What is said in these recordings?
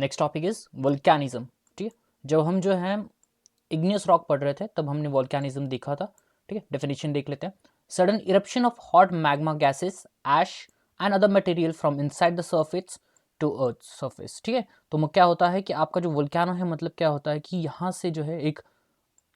Next topic is volcanism. ठीक है, जब हम जो है इग्नियस रॉक पढ़ रहे थे तब हमने वोल्केनिज्म देखा था। ठीक है, डेफिनेशन देख लेते हैं। Sudden eruption of hot magma gases, ash and other material from inside the surface to earth surface. ठीक है, तो क्या होता है कि आपका जो वोल्केनो है, मतलब क्या होता है कि यहाँ से जो है एक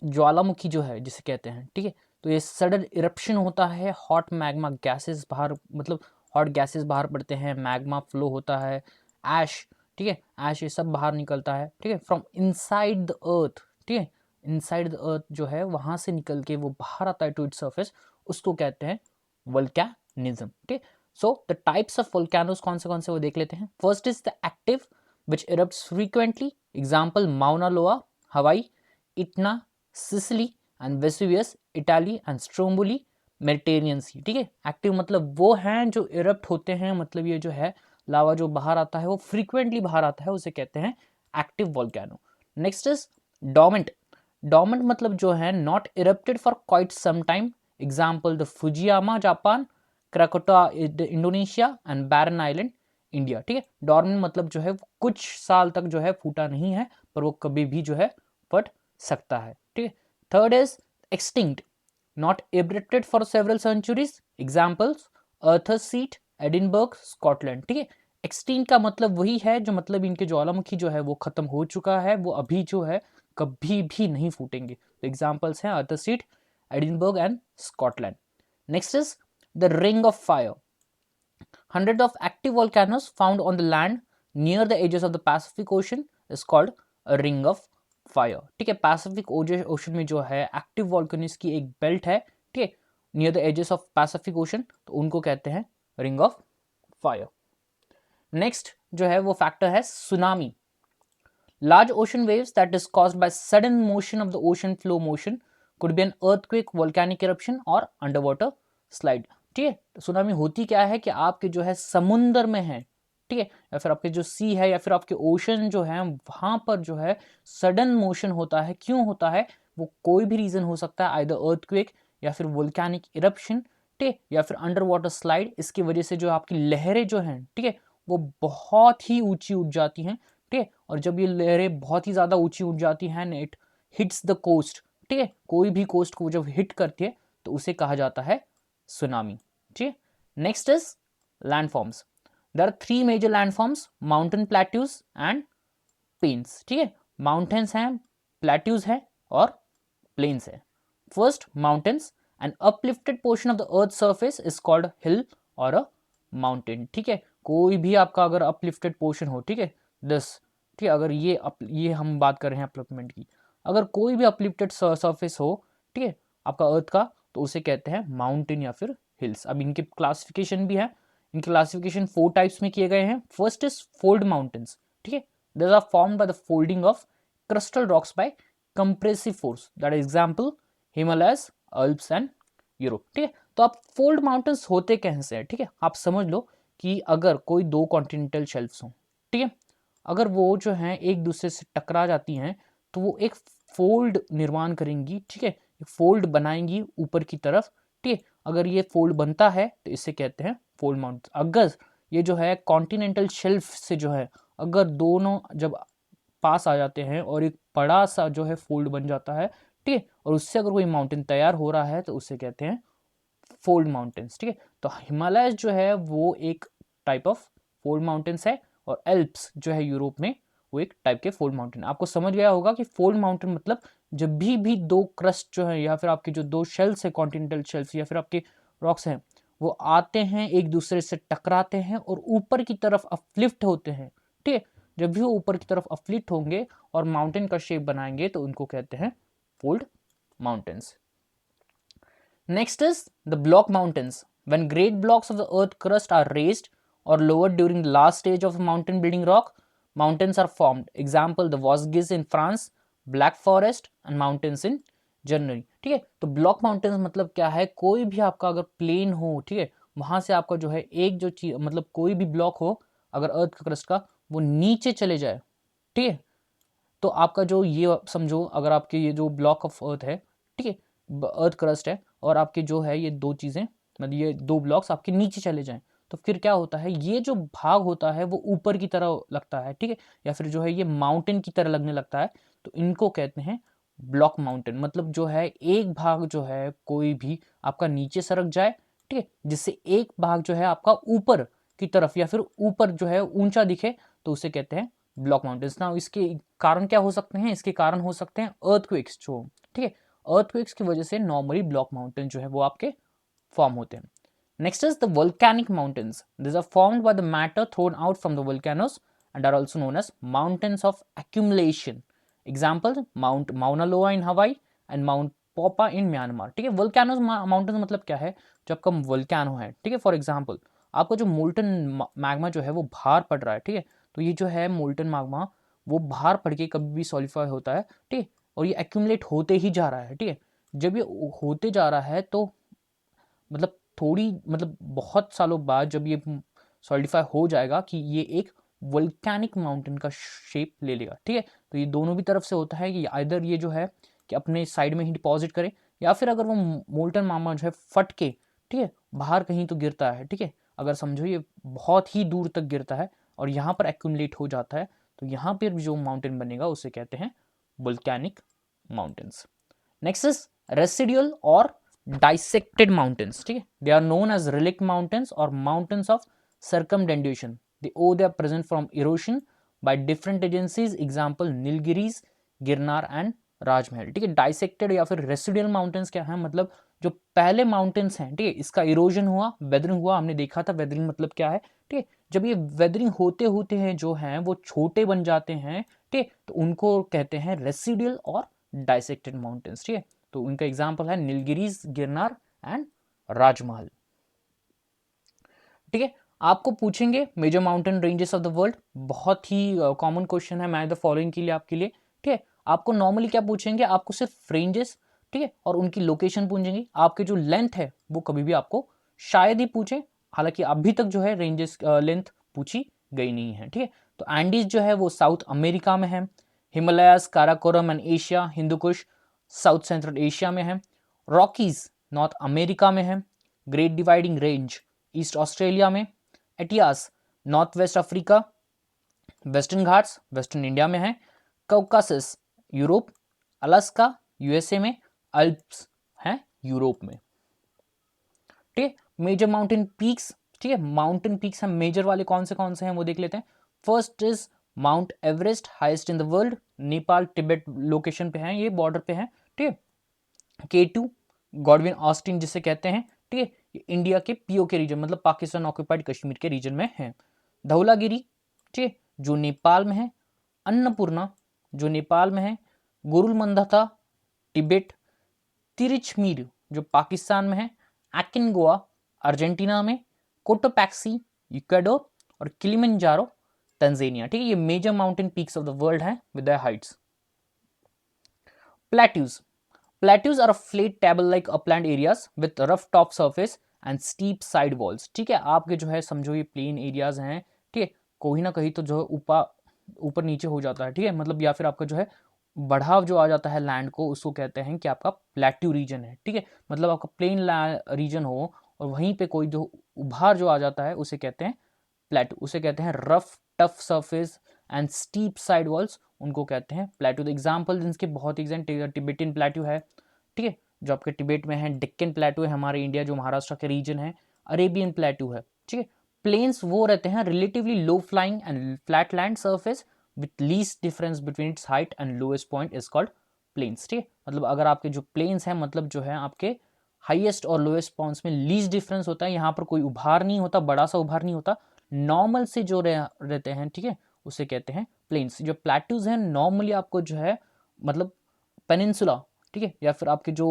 ज्वालामुखी जो है जिसे कहते हैं, ठीक है, तो ये सडन इरप्शन होता है, हॉट मैग्मा गैसेस बाहर, मतलब हॉट गैसेस बाहर पड़ते हैं, मैग्मा फ्लो होता है, ऐश, ठीक है, ऐश ये सब बाहर निकलता है, ठीक है, फ्रॉम इनसाइड द अर्थ। ठीक है, इनसाइड द अर्थ जो है वहां से निकल के वो बाहर आता है टू इट्स सरफेस, उसको कहते हैं वोल्केनिज्म। ठीक है, so the types of volcanoes कौन से वो देख लेते हैं। First is the active which erupts frequently, example Mauna Loa Hawaii, Etna Sicily and Vesuvius Italy and Stromboli Mediterranean sea. ठीक है, एक्टिव मतलब वो हैं जो इरप्ट होते हैं, मतलब ये जो है लावा जो बाहर आता है वो फ्रीक्वेंटली बाहर आता है, उसे कहते हैं active volcano. Next is dormant. Dormant मतलब जो है not erupted for quite some time, example the Fujiyama Japan, Krakatoa Indonesia and Barren Island India. ठीक है, डोर्मेंट मतलब जो है कुछ साल तक जो है फूटा नहीं है, पर वो कभी भी जो है फट सकता है। ठीक है, third is extinct, not erupted for several centuries, examples Arthur's Seat, Edinburgh, Scotland. ठीक है, एक्सटिंक्ट का मतलब वही है जो मतलब इनके ज्वालामुखी जो है वो खत्म हो चुका है, वो अभी जो है कभी भी नहीं फूटेंगे। तो एग्जाम्पल्स हैं earth's Seat, Edinburgh and Scotland. Next is the ring of fire. Hundreds of active volcanoes found on the land near the edges of the Pacific Ocean is called a ring of fire। ठीक है, Pacific ocean में जो है active volcanoes की एक belt है, ठीक है, near the edges of Pacific Ocean, तो उनको कहते हैं रिंग ऑफ फायर। नेक्स्ट जो है वो फैक्टर है tsunami. Large ocean waves that is caused by sudden motion of the ocean flow motion could be an earthquake, volcanic eruption or underwater slide। ठीक है, तो सुनामी होती क्या है कि आपके जो है समुंदर में है, ठीक है, या फिर आपके जो सी है या फिर आपके ओशन जो है वहां पर जो है सडन मोशन होता है। क्यों होता है, वो कोई भी रीजन हो सकता है, आइदर अर्थक्वेक या फिर वोल्केनिक इरप्शन, ठीक है, या फिर अंडर वाटर स्लाइड। इसकी वजह से जो आपकी लहरें जो हैं, ठीक है, वो बहुत ही ऊंची उठ जाती हैं। ठीक है, और जब ये लहरें बहुत ही ज़्यादा ऊंची उठ जाती हैं, इट हिट्स द कोस्ट, ठीक है, कोई भी कोस्ट को जब हिट करती है तो उसे कहा जाता है सुनामी। ठीक है, next is landforms. There are three major landforms, mountain plateaus and plains. ठीक है, माउंटेन्स हैं, प्लेट्यूज हैं और प्लेन्स हैं। First mountains, an uplifted portion of the earth surface is called hill और अ माउंटेन। ठीक है, कोई भी आपका अगर अपलिफ्टेड पोर्शन हो, ठीक है, दिस, ठीक है, अगर ये हम बात कर रहे हैं अपलिफ्टमेंट की, अगर कोई भी अपलिफ्टेड सरफेस हो, ठीक है, आपका अर्थ का, तो उसे कहते हैं माउंटेन या फिर हिल्स। अब इनके क्लासिफिकेशन भी है, इनके क्लासिफिकेशन 4 टाइप्स में किए गए हैं। First is fold mountains. ठीक है, this are formed by the folding of crustal rocks by compressive force, that is example Himalayas, Alps and Europe. ठीक है, तो आप फोल्ड माउंटेन्स होते कैसे हैं, ठीक है, आप समझ लो कि अगर कोई दो कॉन्टिनेंटल शेल्फ्स हों, ठीक है, अगर वो जो है एक दूसरे से टकरा जाती हैं तो वो एक फोल्ड निर्माण करेंगी। ठीक है, फोल्ड बनाएंगी ऊपर की तरफ। ठीक है, अगर ये फोल्ड बनता है तो इसे कहते हैं फोल्ड माउंटेन। अगर ये जो है कॉन्टिनेंटल शेल्फ से जो है अगर दोनों जब पास आ जाते हैं और एक बड़ा सा जो है फोल्ड बन जाता है, ठीक है, और उससे अगर कोई माउंटेन तैयार हो रहा है तो उसे कहते हैं फोल्ड माउंटेन्स। ठीक है, तो हिमालय जो है वो एक टाइप ऑफ फोल्ड माउंटेन्स है, और एल्प्स जो है यूरोप में वो एक टाइप के फोल्ड माउंटेन। आपको समझ गया होगा कि फोल्ड माउंटेन मतलब जब भी दो क्रस्ट जो है या फिर आपके जो दो शेल्स है, कॉन्टिनेंटल शेल्स या फिर आपके रॉक्स हैं, वो आते हैं एक दूसरे से टकराते हैं और ऊपर की तरफ अपलिफ्ट होते हैं। ठीक है, जब भी वो ऊपर की तरफ अपलिफ्ट होंगे और माउंटेन का शेप बनाएंगे तो उनको कहते हैं fold mountains. Next is the block mountains. When great blocks of the earth crust are raised or lowered during the last stage of mountain building rock, mountains are formed. Example, the Vosges in France, Black Forest and mountains in Germany। ठीक है, तो block mountains मतलब क्या है, कोई भी आपका अगर प्लेन हो, ठीक है, वहां से आपका जो है एक जो चीज, मतलब कोई भी ब्लॉक हो अगर अर्थ का क्रस्ट का, वो नीचे चले जाए, ठीक है, तो आपका जो ये समझो अगर आपके ये जो ब्लॉक ऑफ अर्थ है, ठीक है, अर्थ क्रस्ट है, और आपके जो है ये दो चीज़ें, मतलब ये दो ब्लॉक्स आपके नीचे चले जाएं, तो फिर क्या होता है, ये जो भाग होता है वो ऊपर की तरह लगता है, ठीक है, या फिर जो है ये माउंटेन की तरह लगने लगता है, तो इनको कहते हैं ब्लॉक माउंटेन। मतलब जो है एक भाग जो है कोई भी आपका नीचे सरक जाए, ठीक है, जिससे एक भाग जो है आपका ऊपर की तरफ या फिर ऊपर जो है ऊंचा दिखे, तो उसे कहते हैं ब्लॉक माउंटेन्स। ना इसके कारण क्या हो सकते हैं, इसके कारण हो सकते हैं अर्थक्वेक्स जो, ठीक है, अर्थक्वेक्स की वजह से नॉर्मली ब्लॉक माउंटेन जो है वो आपके फॉर्म होते हैं। Next is the volcanic mountains. This are formed by the matter thrown out from the volcanoes and are also known as mountains of accumulation. Example, Mount Mauna Loa in Hawaii and Mount Popa in Myanmar. ठीक है, volcanoes mountains मतलब क्या है, जो आपका volcano है, ठीक है, फॉर एग्जांपल आपका जो मोल्टन मैग्मा जो है वो बाहर पड़ रहा है, ठीक है, तो ये जो है मोल्टन मैग्मा वो बाहर पड़ के कभी भी सॉलिफाई होता है, ठीक है, और ये एक्यूमुलेट होते ही जा रहा है, ठीक है, जब ये होते जा रहा है तो मतलब थोड़ी मतलब बहुत सालों बाद जब ये सॉलिडिफाई हो जाएगा कि ये एक वोल्केनिक माउंटेन का शेप ले लेगा, ठीक है, तो ये दोनों भी तरफ से होता है कि आइदर ये जो है कि अपने साइड में ही डिपॉजिट करे, या फिर अगर वो मोल्टन मामा जो है फट के, ठीक है, बाहर कहीं तो गिरता है, ठीक है, अगर समझो ये बहुत ही दूर तक गिरता है और यहाँ पर एक्यूमुलेट हो जाता है, तो यहाँ पर जो माउंटेन बनेगा उसे कहते हैं volcanic mountains. Next is residual और डाइसेक्टेड माउंटेन्स, ठीक है, they are known as relict mountains और mountains of circumdentation. They owe their present from erosion by different agencies. Example, Nilgiris, Girnar and Rajmahal. ठीक है, डाइसेक्टेड या फिर रेसिडुअल माउंटेन्स क्या है, मतलब जो पहले माउंटेन्स हैं, ठीक है, इसका इरोजन हुआ, वेदरिंग हुआ, हमने देखा था वेदरिंग मतलब क्या है, ठीक है, जब ये वेदरिंग होते होते हैं जो हैं वो छोटे बन जाते हैं, ठीक है, तो उनको कहते हैं रेसिडुअल और डाइसेक्टेड माउंटेन्स, ठीक है, तो उनका एग्जाम्पल है नीलगिरीज, गिरनार एंड राजमहल। ठीक है, आपको पूछेंगे major mountain ranges of the world, बहुत ही कॉमन क्वेश्चन है मैच द फॉलोइंग के लिए आपके लिए, ठीक है, आपको नॉर्मली क्या पूछेंगे, आपको सिर्फ रेंजेस, ठीक है, और उनकी लोकेशन पूछेंगे, आपके जो लेंथ है वो कभी भी आपको शायद ही पूछे, हालांकि अभी तक जो है रेंजेस लेंथ पूछी गई नहीं है, ठीक है, तो एंडीज जो है वो साउथ अमेरिका में है, Himalayas, Karakoram and Asia, Hindukush South Central Asia में है, रॉकीज नॉर्थ अमेरिका में है, Great Dividing Range east Australia में, Atlas north west Africa, Western Ghats western India में है, कॉकासस यूरोप, अलास्का यूएसए में, अल्प्स हैं यूरोप में। ठीक है, मेजर माउंटेन पीक्स, ठीक है, माउंटेन पीक्स हम मेजर वाले कौन से हैं वो देख लेते हैं। First is mount Everest, highest in the world, Nepal Tibet location पे है, ये बॉर्डर पे है, ठीक है। K2 गॉडविन ऑस्टिन जिसे कहते हैं, ठीक है, ये इंडिया के पीओ के रीजन मतलब पाकिस्तान ऑक्यूपाइड कश्मीर के रीजन में है। धौलागिरी, ठीक है, जो नेपाल में है, अन्नपूर्णा जो नेपाल में है, गुरुलमंदाता तिब्बत, तिरिचमीर जो पाकिस्तान में है, एकिनगोआ अर्जेंटीना में, कोटोपैक्सी इक्वाडोर और किलिमंजारो तंजानिया। ठीक है, ये major mountain peaks of the world हैं with their heights. Plateaus, plateaus are flat table like upland areas with rough top surface and steep side walls. ठीक है, आपके जो है समझो ये प्लेन एरियाज हैं, ठीक है, कोई ना कहीं तो जो है ऊपर नीचे हो जाता है, ठीक है, मतलब या फिर आपका जो है बढ़ाव जो आ जाता है लैंड को, उसको कहते हैं कि आपका प्लेट्यू रीजन है। ठीक है, मतलब आपका प्लेन रीजन हो और वहीं पे कोई जो उभार जो आ जाता है उसे कहते हैं प्लेट्यू, उसे कहते हैं rough tough surface and steep side walls, उनको कहते हैं प्लेट्यू। तो एग्जाम्पल जिनके बहुत एग्जाम्पल टिबेटियन प्लेट्यू है, ठीक है, जो आपके टिबेट में है, डेक्कन प्लेट्यू है हमारे इंडिया जो महाराष्ट्र के रीजन है, अरेबियन प्लेट्यू है, ठीक है। प्लेन्स वो रहते हैं relatively low flying and flat land surface with least difference between its height and lowest point is called plains. ठीक है, मतलब अगर आपके जो प्लेन्स हैं मतलब जो है आपके हाईएस्ट और लोएस्ट पॉइंट्स में लीस्ट डिफरेंस होता है, यहाँ पर कोई उभार नहीं होता, बड़ा सा उभार नहीं होता, नॉर्मल से जो रहते हैं, ठीक है, उसे कहते हैं प्लेन्स। जो प्लेट्यूज हैं नॉर्मली आपको जो है मतलब पेनिनसुला, ठीक है, या फिर आपके जो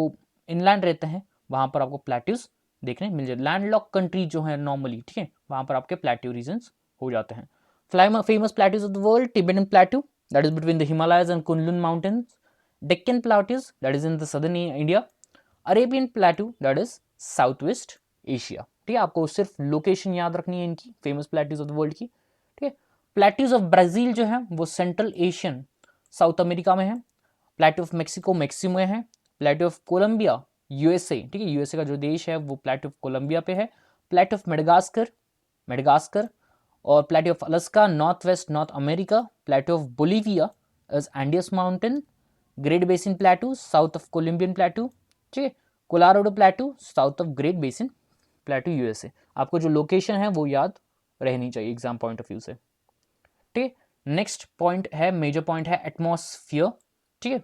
इनलैंड रहते हैं वहां पर आपको प्लेट्यूज देखने मिल जाए। लैंडलॉक कंट्री जो है नॉर्मली, ठीक है, वहां पर आपके प्लेट्यू रीजन्स हो जाते हैं। Famous plateaus of the world, Tibetan plateau that is between the Himalayas and Kunlun mountains, Deccan plateaus that is in the southern India, Arabian plateau that is south west Asia. ठीक है, आपको सिर्फ location याद रखनी है इनकी famous plateaus of the world की। ठीक है, प्लेट्यूज ऑफ ब्राजील जो है वो सेंट्रल एशियन साउथ अमेरिका में है, प्लेट्यू ऑफ मेक्सिको मेक्सिको में है, प्लेट्यू ऑफ कोलंबिया यूएसए, ठीक है, यूएसए का जो देश है वो प्लेट्यू ऑफ कोलंबिया पे है, प्लेट्यू ऑफ मेडागास्कर मेडागास्कर, और plateau of Alaska, north west north America, plateau of Bolivia is Andes mountain, Great Basin plateau south of Colombian plateau, ठीक है, Colorado plateau south of Great Basin plateau USA. आपको जो location है वो याद रहनी चाहिए एग्जाम पॉइंट ऑफ व्यू से, ठीक है। नेक्स्ट पॉइंट है, मेजर पॉइंट है एटमॉस्फियर, ठीक है।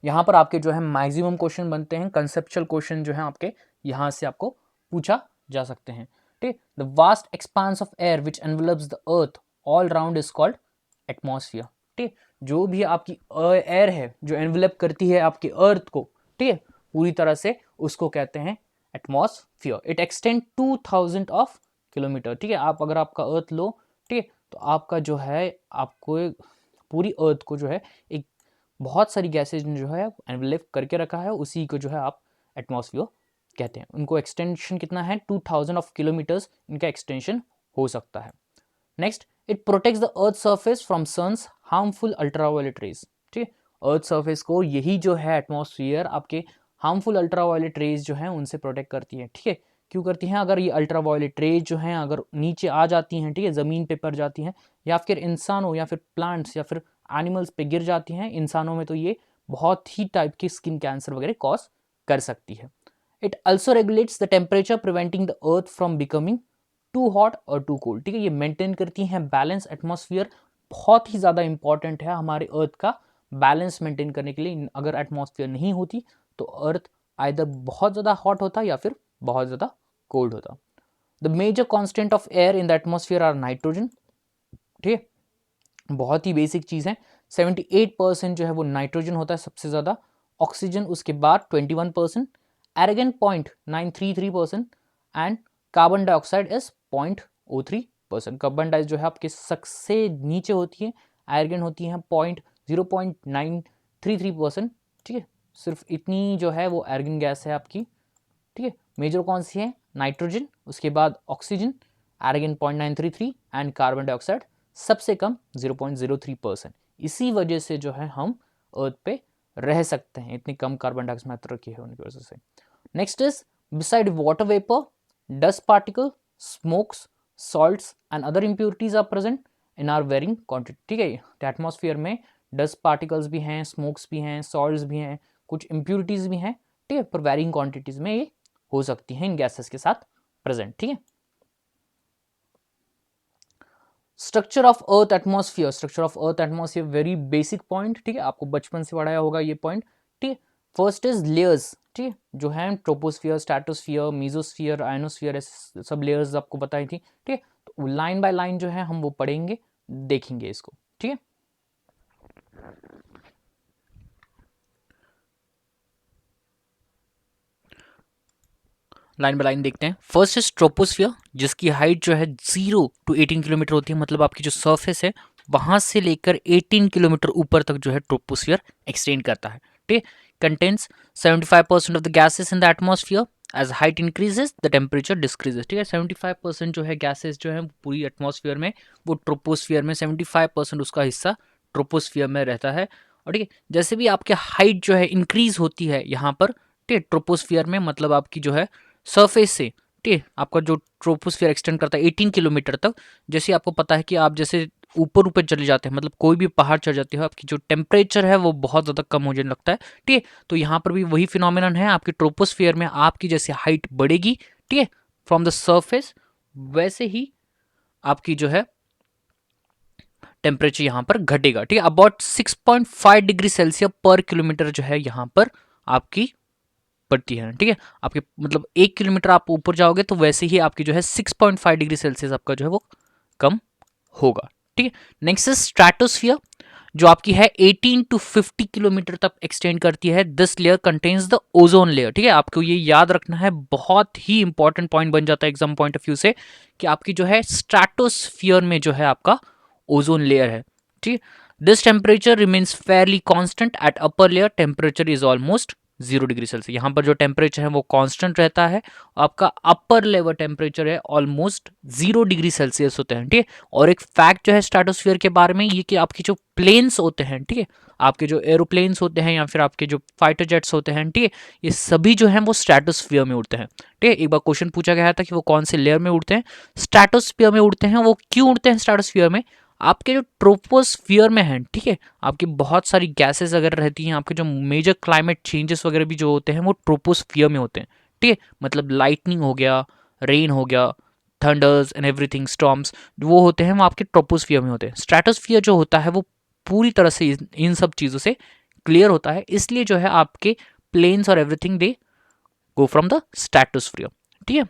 यहाँ पर आपके जो है मैक्सिमम क्वेश्चन बनते हैं, कंसेप्चुअल क्वेश्चन जो है आपके यहाँ से आपको पूछा जा सकते हैं, ठीक। The vast expanse of air which envelopes the earth all round is called atmosphere, ठीक। जो भी आपकी एयर है जो एनवेलप करती है आपके अर्थ को, ठीक है, पूरी तरह से, उसको कहते हैं atmosphere. It extend 2000 of kilometre, ठीक है। आप अगर आपका अर्थ लो, ठीक है, तो आपका जो है आपको पूरी अर्थ को जो है एक बहुत सारी गैसेज जो है एनवेलप करके रखा है, उसी को जो है आप एटमॉस्फियर कहते हैं। उनको एक्सटेंशन कितना है, 2000 ऑफ किलोमीटर्स इनका एक्सटेंशन हो सकता है। Next, it protects the earth surface from sun's harmful ultraviolet rays, ठीक है। अर्थ सरफेस को यही जो है एटमॉस्फियर आपके हार्मफुल अल्ट्रावायलेट रेज जो हैं उनसे प्रोटेक्ट करती है, ठीक है। क्यों करती हैं, अगर ये अल्ट्रावायलेट रेज जो हैं अगर नीचे आ जाती हैं, ठीक है, ज़मीन पे पड़ जाती हैं, या फिर इंसानों या फिर प्लांट्स या फिर एनिमल्स पे गिर जाती हैं, इंसानों में तो ये बहुत ही टाइप के स्किन कैंसर वगैरह कॉज कर सकती है। It also regulates the temperature preventing the earth from becoming too hot और टू कोल्ड, ठीक है। ये मेंटेन करती हैं बैलेंस। एटमॉस्फियर बहुत ही ज़्यादा इंपॉर्टेंट है हमारे अर्थ का बैलेंस मेंटेन करने के लिए। अगर एटमॉस्फियर नहीं होती तो अर्थ आइदर बहुत ज़्यादा हॉट होता या फिर बहुत ज़्यादा कोल्ड होता। The major constant of air in the atmosphere are nitrogen, ठीक है, बहुत ही बेसिक चीज़ है। 78% जो है वो नाइट्रोजन होता है सबसे ज़्यादा, ऑक्सीजन उसके बाद 21%, argan 0.933% and carbon dioxide is 0.03%। Carbon dioxide जो है आपके सबसे नीचे होती है, एरेगन होती है 0.933%, ठीक है। सिर्फ इतनी जो है वो एरेगन गैस है आपकी, ठीक है। मेजर कौन सी है, नाइट्रोजन, उसके बाद oxygen, argan 0.933 and carbon dioxide सबसे कम 0.03%। इसी वजह से जो है हम अर्थ पे रह सकते हैं, इतनी कम कार्बन डाइऑक्साइड मात्रा की है उनकी वजह से। Next is beside water vapour, dust particle, smokes, salts and other impurities are present in are varying quantity, ठीक है। एटमॉस्फेयर में डस्ट पार्टिकल्स भी हैं, स्मोक्स भी हैं, सॉल्ट्स भी हैं, कुछ इम्प्योरिटीज भी हैं, ठीक है, पर वेरिंग क्वांटिटीज में ये हो सकती हैं इन गैसेस के साथ प्रेजेंट, ठीक है। Structure of earth atmosphere, structure of earth atmosphere very basic point, ठीक है, आपको बचपन से पढ़ाया होगा ये पॉइंट, ठीक है। फर्स्ट इज लेयर्स, ठीक है, जो है ट्रोपोस्फियर, स्ट्रेटोस्फियर, मेसोस्फियर, आयनोस्फियर, सब लेयर्स आपको बताई थी, ठीक है। तो लाइन बाय लाइन जो है हम वो पढ़ेंगे, देखेंगे इसको, ठीक है। लाइन बाय लाइन देखते हैं। फर्स्ट इज ट्रोपोस्फियर, जिसकी हाइट जो है 0 to 18 किलोमीटर होती है, मतलब आपकी जो सरफेस है वहां से लेकर 18 किलोमीटर ऊपर तक जो है ट्रोपोस्फियर एक्सटेंड करता है, ठीक है। Contains 75% of the gases in the atmosphere, as height increases the temperature decreases, ठीक है। 75% जो है गैसेस जो है पूरी एटमॉस्फियर में, वो ट्रोपोस्फियर में 75% उसका हिस्सा ट्रोपोस्फियर में रहता है। और ठीक है, जैसे भी आपके हाइट जो है इंक्रीज होती है यहाँ पर, ठीक है, ट्रोपोस्फियर में, मतलब आपकी जो है सरफेस से, ठीक है, आपका जो ट्रोपोस्फियर एक्सटेंड करता है 18 किलोमीटर तक। जैसे आपको पता है कि आप जैसे ऊपर ऊपर चले जाते हैं, मतलब कोई भी पहाड़ चढ़ जाते हो, आपकी जो टेम्परेचर है वो बहुत ज़्यादा कम हो जाने लगता है, ठीक है। तो यहाँ पर भी वही फिनोमिनन है, आपकी ट्रोपोस्फियर में आपकी जैसे हाइट बढ़ेगी, ठीक है, फ्रॉम द सरफेस, वैसे ही आपकी जो है टेम्परेचर यहाँ पर घटेगा, ठीक है। अबाउट 6.5 डिग्री सेल्सियस पर किलोमीटर जो है यहाँ पर आपकी पड़ती है, ठीक है। आपके मतलब 1 किलोमीटर आप ऊपर जाओगे तो वैसे ही आपकी जो है 6.5 डिग्री सेल्सियस आपका जो है वो कम होगा, ठीक है। नेक्स्ट इज स्ट्रेटोस्फियर, जो आपकी है 18 to 50 किलोमीटर तक एक्सटेंड करती है। This layer contains the ozone layer, ठीक है। आपको ये याद रखना है, बहुत ही इंपॉर्टेंट पॉइंट बन जाता है एग्जाम पॉइंट ऑफ व्यू से, कि आपकी जो है स्ट्रेटोस्फियर में जो है आपका ओजोन लेयर है, ठीक है। This temperature remains Fairlie constant at upper layer, temperature is almost 0 degree Celsius. यहाँ पर जो टेम्परेचर है वो कांस्टेंट रहता है, आपका अपर लेवल टेम्परेचर है ऑलमोस्ट 0 डिग्री सेल्सियस होते हैं, ठीक है। और एक फैक्ट जो है स्ट्रेटोस्फीयर के बारे में ये कि आपके जो प्लेन्स होते हैं, ठीक है, आपके जो एरोप्लेन्स होते हैं या फिर आपके जो फाइटर जेट्स होते हैं, ठीक है, ये सभी जो हैं वो स्ट्रेटोस्फीयर में उड़ते हैं, ठीक है। एक बार क्वेश्चन पूछा गया था कि वो कौन से लेयर में उड़ते हैं, स्ट्रेटोस्फीयर में उड़ते हैं। वो क्यों उड़ते हैं स्ट्रेटोस्फीयर में? आपके जो ट्रोपोस्फियर में है, ठीक है, आपकी बहुत सारी गैसेस अगर रहती हैं, आपके जो मेजर क्लाइमेट चेंजेस वगैरह भी जो होते हैं वो ट्रोपोस्फियर में होते हैं, ठीक है। मतलब लाइटनिंग हो गया, रेन हो गया, थंडर्स एंड एवरीथिंग, स्टॉर्म्स वो होते हैं वो आपके ट्रोपोस्फियर में होते हैं। स्ट्रेटोस्फियर जो होता है वो पूरी तरह से इन सब चीज़ों से क्लियर होता है, इसलिए जो है आपके प्लेन्स और everything they go from the stratosphere, ठीक है।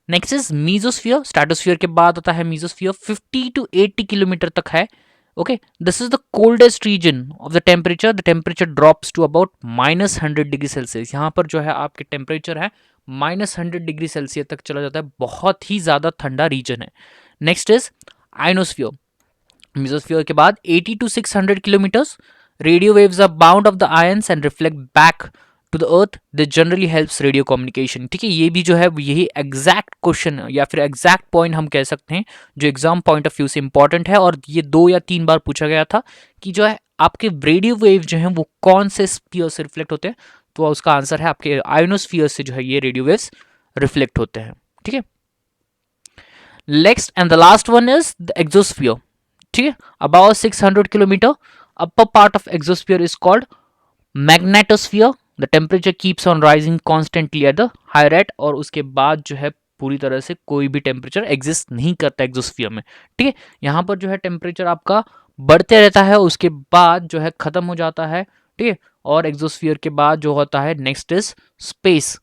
Next is mesosphere. स्ट्रेटोस्फियर के बाद आता है मीजोस्फियर, 50 to 80 किलोमीटर तक है। Okay, this is the coldest region of the temperature. The temperature drops to about -100 degree Celsius. यहाँ पर जो है आपके टेम्परेचर है -100 डिग्री सेल्सियस तक चला जाता है, बहुत ही ज़्यादा ठंडा रीजन है। Next is ionosphere. मीजोस्फियर के बाद 80 to 600 kilometres. Radio waves are bound off the ions and reflect back to the earth. This generally helps radio communication, ठीक है। ये भी जो है यही एग्जैक्ट क्वेश्चन या फिर एग्जैक्ट पॉइंट हम कह सकते हैं जो एग्जाम पॉइंट ऑफ व्यू से इंपॉर्टेंट है, और ये 2 या 3 बार पूछा गया था कि जो है आपके रेडियो वेव जो है वो कौन से स्फीयर से रिफ्लेक्ट होते हैं, तो उसका आंसर है आपके आयोनोस्फीयर से जो है ये रेडियो वेव्स रिफ्लेक्ट होते हैं, ठीक है। Next and the last one is the exosphere, ठीक है। About 600 kilometre, upper part of exosphere is called magnetosphere. The temperature keeps on rising constantly at the high rate, और उसके बाद जो है पूरी तरह से कोई भी टेम्परेचर एग्जिस्ट नहीं करता एक्सोस्फीयर में, ठीक है। यहाँ पर जो है टेम्परेचर आपका बढ़ते रहता है, उसके बाद जो है खत्म हो जाता है, ठीक है। और एक्सोस्फीयर के बाद जो होता है नेक्स्ट इज स्पेस,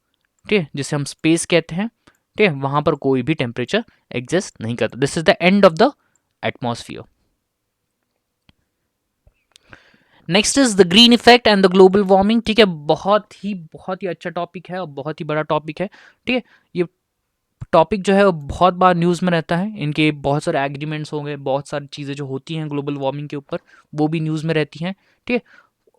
ठीक है, जिसे हम स्पेस कहते हैं, ठीक है। वहां पर कोई भी टेम्परेचर एग्जिस्ट नहीं करता। This is the end of the atmosphere. Next is the green effect and the global warming, ठीक है। बहुत ही अच्छा टॉपिक है और बहुत ही बड़ा टॉपिक है, ठीक है। ये टॉपिक जो है वो बहुत बार न्यूज़ में रहता है, इनके बहुत सारे एग्रीमेंट्स होंगे, बहुत सारी चीज़ें जो होती हैं ग्लोबल वार्मिंग के ऊपर वो भी न्यूज़ में रहती हैं, ठीक है।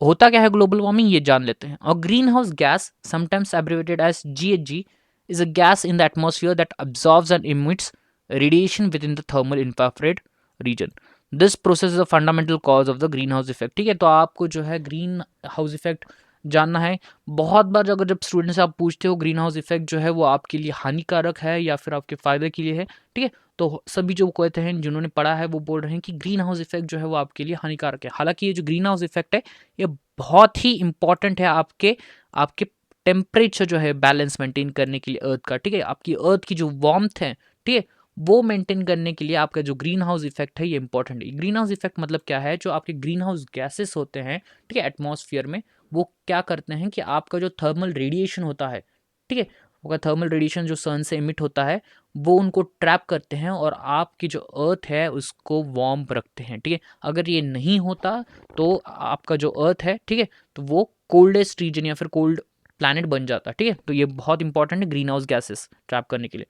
होता क्या है ग्लोबल वार्मिंग ये जान लेते हैं। और green house gas, sometimes abbreviated as GHG, is a gas in the atmosphere that absorbs and emits radiation within the thermal infrared region. This process is a fundamental cause of the greenhouse effect, ठीक है। तो आपको जो है green house effect जानना है। बहुत बार अगर जब स्टूडेंट से आप पूछते हो ग्रीन हाउस इफेक्ट जो है वो आपके लिए हानिकारक है या फिर आपके फायदे के लिए है, ठीक है, तो सभी जो कहते हैं जिन्होंने पढ़ा है वो बोल रहे हैं कि ग्रीन हाउस इफेक्ट जो है वो आपके लिए हानिकारक है। हालांकि ये जो ग्रीन हाउस इफेक्ट है ये बहुत ही इंपॉर्टेंट है आपके आपके टेम्परेचर जो है बैलेंस मेंटेन करने के लिए अर्थ का, ठीक है। आपकी अर्थ की जो वार्मथ है, ठीक है, वो मेंटेन करने के लिए आपका जो ग्रीन हाउस इफेक्ट है ये इंपॉर्टेंट है। ग्रीन हाउस इफेक्ट मतलब क्या है, जो आपके ग्रीन हाउस गैसेस होते हैं, ठीक है, एटमॉस्फेयर में, वो क्या करते हैं कि आपका जो थर्मल रेडिएशन होता है, ठीक है, आपका थर्मल रेडिएशन जो सन से इमिट होता है वो उनको ट्रैप करते हैं और आपकी जो अर्थ है उसको वार्म रखते हैं, ठीक है। अगर ये नहीं होता तो आपका जो अर्थ है, ठीक है, तो वो कोल्डेस्ट रीजन या फिर कोल्ड प्लैनेट बन जाता है, ठीक है। तो ये बहुत इंपॉर्टेंट है ग्रीन हाउस गैसेस ट्रैप करने के लिए।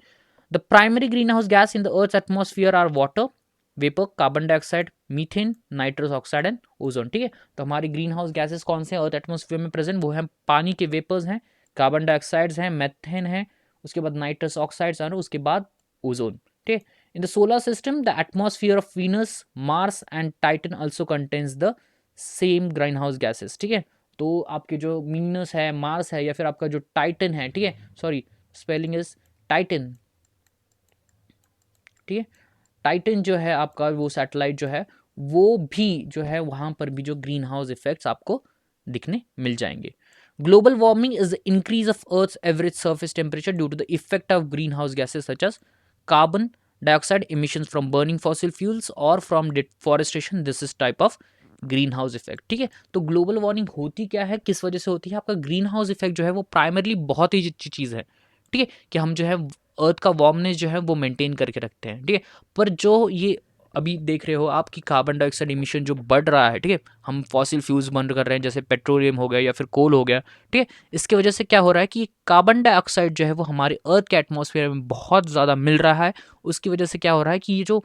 The primary green house gas in the earth atmosphere are water vapour, carbon dioxide, methane, nitrous oxide and ozone, ठीक है। तो हमारी ग्रीन हाउस गैसेस कौन से अर्थ एटमॉस्फेयर में प्रेजेंट, वो है पानी के वेपर्स हैं, कार्बन डाइऑक्साइड्स हैं, मेथेन है, उसके बाद नाइट्रस ऑक्साइड्स हैं, उसके बाद ओजोन, ठीक है। In the solar system the atmosphere of Venus, Mars and Titan also contains the same green house gases, ठीक है। तो आपके जो वीनस है, मार्स है, या फिर आपका जो टाइटन है, ठीक है, सॉरी स्पेलिंग इज टाइटन, ठीक है। टाइटन जो है आपका वो सैटेलाइट जो है वो भी जो है वहाँ पर भी जो ग्रीन हाउस इफेक्ट्स आपको दिखने मिल जाएंगे। Global warming is the increase of earth's average surface temperature due to the effect of green house gases such as carbon dioxide emissions from burning fossil fuels or from deforestation. This is type of green house effect, ठीक है। तो global warming होती क्या है, किस वजह से होती है, आपका ग्रीन हाउस इफेक्ट जो है वो प्राइमरली बहुत ही अच्छी चीज़ है, ठीक है, कि हम जो है अर्थ का वार्मनेस जो है वो मेंटेन करके रखते हैं, ठीक है। पर जो ये अभी देख रहे हो आपकी कार्बन डाइऑक्साइड इमिशन जो बढ़ रहा है, ठीक है, हम फॉसिल फ्यूल्स बर्न कर रहे हैं जैसे पेट्रोलियम हो गया या फिर कोल हो गया, ठीक है। इसके वजह से क्या हो रहा है कि कार्बन डाइऑक्साइड जो है वो हमारे अर्थ के एटमॉस्फेयर में बहुत ज़्यादा मिल रहा है। उसकी वजह से क्या हो रहा है कि ये जो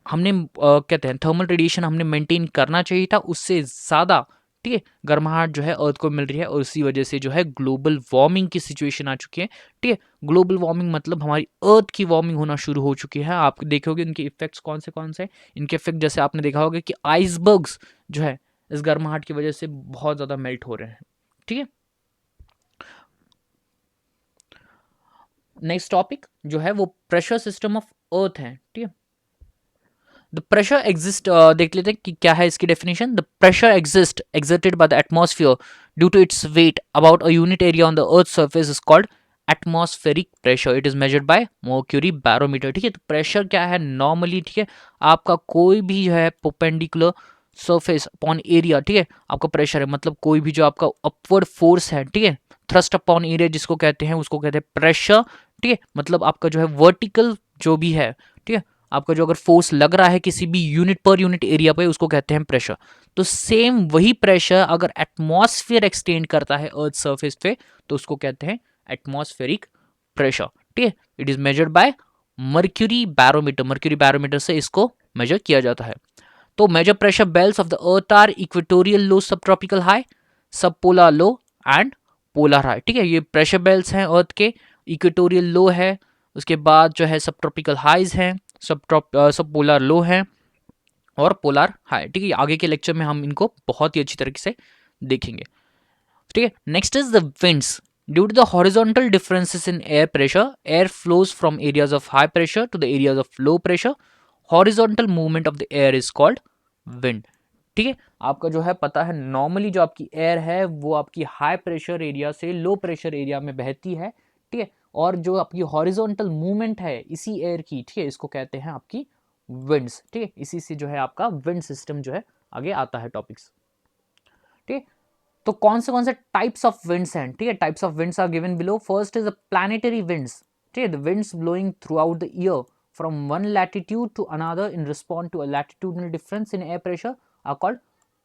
हमने कहते हैं थर्मल रेडिएशन हमने मेंटेन करना चाहिए था उससे ज़्यादा ठीक है, गर्माहट जो है अर्थ को मिल रही है और इसी वजह से जो है ग्लोबल वार्मिंग की सिचुएशन आ चुकी है। ठीक है, ग्लोबल वार्मिंग मतलब हमारी अर्थ की वार्मिंग होना शुरू हो चुकी है। आप देखोगे इनके इफेक्ट्स कौन से इनके इफेक्ट जैसे आपने देखा होगा कि आइसबर्ग्स जो है इस गर्माहट की वजह से बहुत ज़्यादा मेल्ट हो रहे हैं। ठीक है, नेक्स्ट टॉपिक जो है वो प्रेशर सिस्टम ऑफ अर्थ है। ठीक है, द प्रेशर एग्जिस्ट, देख लेते हैं कि क्या है इसकी definition. The pressure exist exerted by the atmosphere due to its weight about a unit area on the earth surface is called atmospheric pressure. It is measured by mercury barometer. ठीक है, तो प्रेशर क्या है normally, ठीक है, आपका कोई भी जो है परपेंडिकुलर सरफेस अपॉन एरिया, ठीक है, आपका प्रेशर है, मतलब कोई भी जो आपका अपवर्ड फोर्स है, ठीक है, थ्रस्ट अपॉन एरिया जिसको कहते हैं उसको कहते हैं प्रेशर। ठीक है, मतलब आपका जो है वर्टिकल जो भी है, ठीक है, आपका जो अगर फोर्स लग रहा है किसी भी यूनिट पर यूनिट एरिया पे उसको कहते हैं प्रेशर। तो सेम वही प्रेशर अगर एटमॉस्फेयर एक्सटेंड करता है अर्थ सरफेस पे तो उसको कहते हैं एटमॉस्फेरिक प्रेशर। ठीक है, it is measured by mercury barometer. Mercury barometer से इसको मेजर किया जाता है। तो major pressure belts of the earth are equatorial low, sub tropical high, sub polar low and polar high. ठीक है, ये प्रेशर बेल्ट्स हैं अर्थ के। इक्वेटोरियल लो है, उसके बाद जो है सब ट्रॉपिकल हाइज हैं, सब पोलर लो है और पोलर हाई। ठीक है, आगे के लेक्चर में हम इनको बहुत ही अच्छी तरीके से देखेंगे। ठीक है, next is the winds. Due to the horizontal differences in air pressure, air flows from areas of high pressure to the areas of low pressure. Horizontal movement of the air is called wind. ठीक है, आपका जो है पता है normally जो आपकी air है वो आपकी हाई प्रेशर एरिया से लो प्रेशर एरिया में बहती है। ठीक है, और जो आपकी हॉरिजॉन्टल मूवमेंट है इसी एयर की, ठीक है, इसको कहते हैं आपकी विंड्स। ठीक है, इसी से जो है आपका विंड सिस्टम जो है आगे आता है टॉपिक्स। ठीक है, तो कौन से टाइप्स ऑफ विंड्स हैं। ठीक है, types of winds are given below. First is the planetary winds. ठीक है, the winds blowing throughout the year from one latitude to another in response to a latitudinal difference in air pressure are called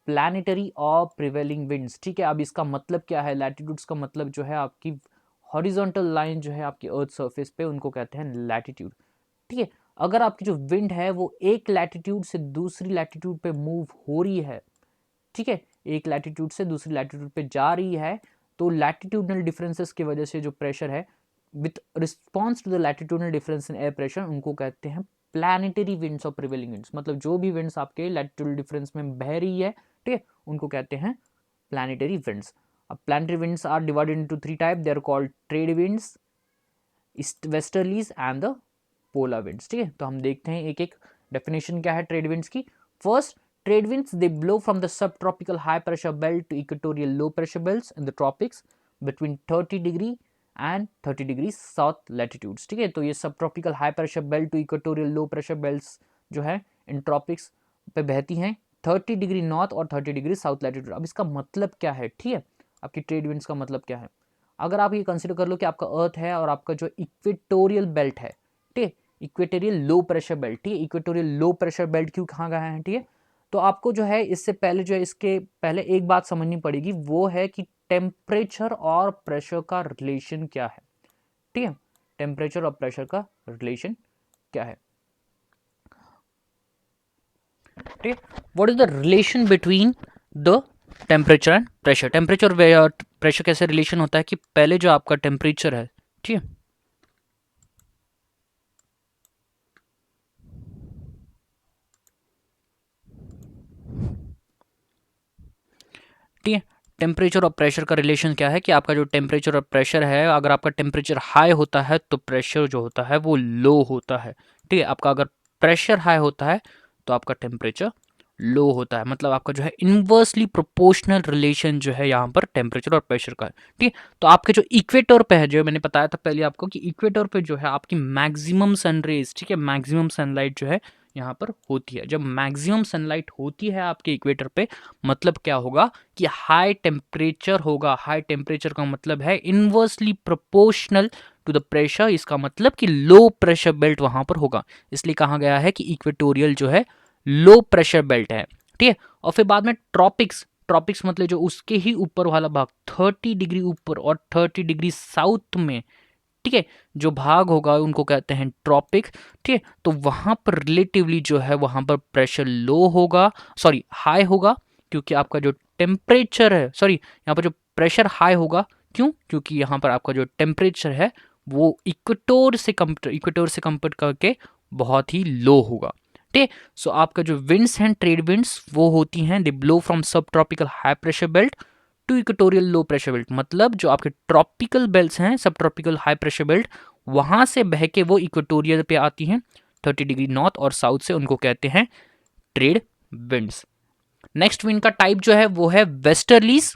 planetary और prevailing winds. ठीक है, अब इसका मतलब क्या है, लैटिट्यूड्स का मतलब जो है आपकी हॉरिजॉन्टल लाइन जो है आपकी अर्थ सरफेस पे उनको कहते हैं लैटिट्यूड। ठीक है, अगर आपकी जो विंड है वो एक लैटिट्यूड से दूसरी लैटिट्यूड पे मूव हो रही है, ठीक है, एक लैटिट्यूड से दूसरी लैटिट्यूड पे जा रही है, तो लैटिट्यूडनल डिफरेंसेस की वजह से जो प्रेशर है with response to the latitudinal difference in air pressure उनको कहते हैं प्लैनेटरी विंड्स और प्रिवेलिंग विंड्स। मतलब जो भी विंड्स आपके लैटिट्यूडल डिफरेंस में बह रही है, ठीक है, उनको कहते हैं प्लैनेटरी विंड्स। अब planetary winds are divided into three type. They are called trade winds, east westerlies and the polar winds. ठीक है, तो हम देखते हैं एक एक डेफिनेशन क्या है ट्रेड विंड्स की। First, trade winds, they blow from the subtropical high pressure belt to equatorial low pressure belts in the tropics between 30 degree and 30 degree south latitudes। ठीक है, तो ये subtropical high pressure belt to equatorial low pressure belts जो है इन tropics पे बहती हैं 30 degree north और 30 डिग्री साउथ लैटिट्यूड। अब इसका मतलब क्या है, ठीक है, आपकी ट्रेड विंड्स का मतलब क्या है। अगर आप ये कंसिडर कर लो कि आपका अर्थ है और आपका जो इक्वेटोरियल बेल्ट है, ठीक है, इक्वेटोरियल लो प्रेशर बेल्ट, ठीक है, इक्वेटोरियल लो प्रेशर बेल्ट क्यों कहाँ गया है, ठीक है, तो आपको जो है इससे पहले जो है इसके पहले एक बात समझनी पड़ेगी, वो है कि टेम्परेचर और प्रेशर का रिलेशन क्या है। ठीक है, टेम्परेचर और प्रेशर का रिलेशन क्या है। ठीक है, what is the relation between the temperature and pressure. Temperature और प्रेशर कैसे रिलेशन होता है कि पहले जो आपका टेम्परेचर है, ठीक है, ठीक है, टेम्परेचर और प्रेशर का रिलेशन क्या है कि आपका जो टेम्परेचर और प्रेशर है, अगर आपका टेम्परेचर हाई होता है तो प्रेशर जो होता है वो लो होता है। ठीक है, आपका अगर प्रेशर हाई होता है तो आपका टेम्परेचर लो होता है। मतलब आपका जो है इन्वर्सली प्रोपोर्शनल रिलेशन जो है यहाँ पर टेम्परेचर और प्रेशर का है। ठीक है, तो आपके जो इक्वेटर पे है, जो मैंने बताया था पहले आपको कि इक्वेटर पे जो है आपकी मैक्सिमम सनरेज, ठीक है, मैक्सिमम सनलाइट जो है यहाँ पर होती है। जब मैक्सिमम सनलाइट होती है आपके इक्वेटर पे, मतलब क्या होगा कि हाई टेम्परेचर होगा। हाई टेम्परेचर का मतलब है inversely proportional to the pressure. इसका मतलब कि लो प्रेशर बेल्ट वहां पर होगा, इसलिए कहा गया है कि इक्वेटोरियल जो है लो प्रेशर बेल्ट है। ठीक है, और फिर बाद में ट्रॉपिक्स। ट्रॉपिक्स मतलब जो उसके ही ऊपर वाला भाग 30 डिग्री ऊपर और 30 डिग्री साउथ में, ठीक है, जो भाग होगा उनको कहते हैं ट्रॉपिक। ठीक है, तो वहां पर रिलेटिवली जो है वहां पर प्रेशर लो होगा, सॉरी हाई होगा, क्योंकि आपका जो टेम्परेचर है, सॉरी यहाँ पर जो प्रेशर हाई होगा, क्यों? क्योंकि यहाँ पर आपका जो टेम्परेचर है वो इक्वेटोर से कंपेयर करके बहुत ही लो होगा, ठीक है। सो आपका जो विंड्स हैं, ट्रेड विंड्स, वो होती हैं they blow from sub tropical high pressure belt to equatorial low pressure belt. मतलब जो आपके ट्रॉपिकल बेल्ट्स हैं, सब ट्रॉपिकल हाई प्रेशर बेल्ट, वहां से बह के वो इक्वेटोरियल पे आती हैं 30 डिग्री नॉर्थ और साउथ से, उनको कहते हैं ट्रेड विंड्स। नेक्स्ट विंड का टाइप जो है वो है westerlies.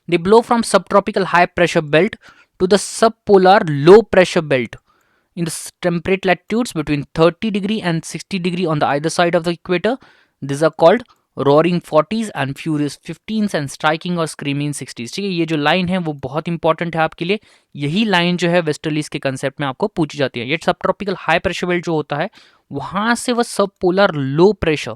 They blow from sub tropical high pressure belt to the sub polar low pressure belt in the temperate latitudes between 30 degree and 60 degree on the either side of the equator. These are called roaring 40s and furious 15s and striking और screaming 60s। ठीक है, ये जो line है वो बहुत important है आपके लिए। यही लाइन जो है वेस्टर्लीज के कंसेप्ट में आपको पूछी जाती है। ये सब ट्रॉपिकल हाई प्रेशर बेल्ट जो होता है वहां से वह सब पोलर लो प्रेशर,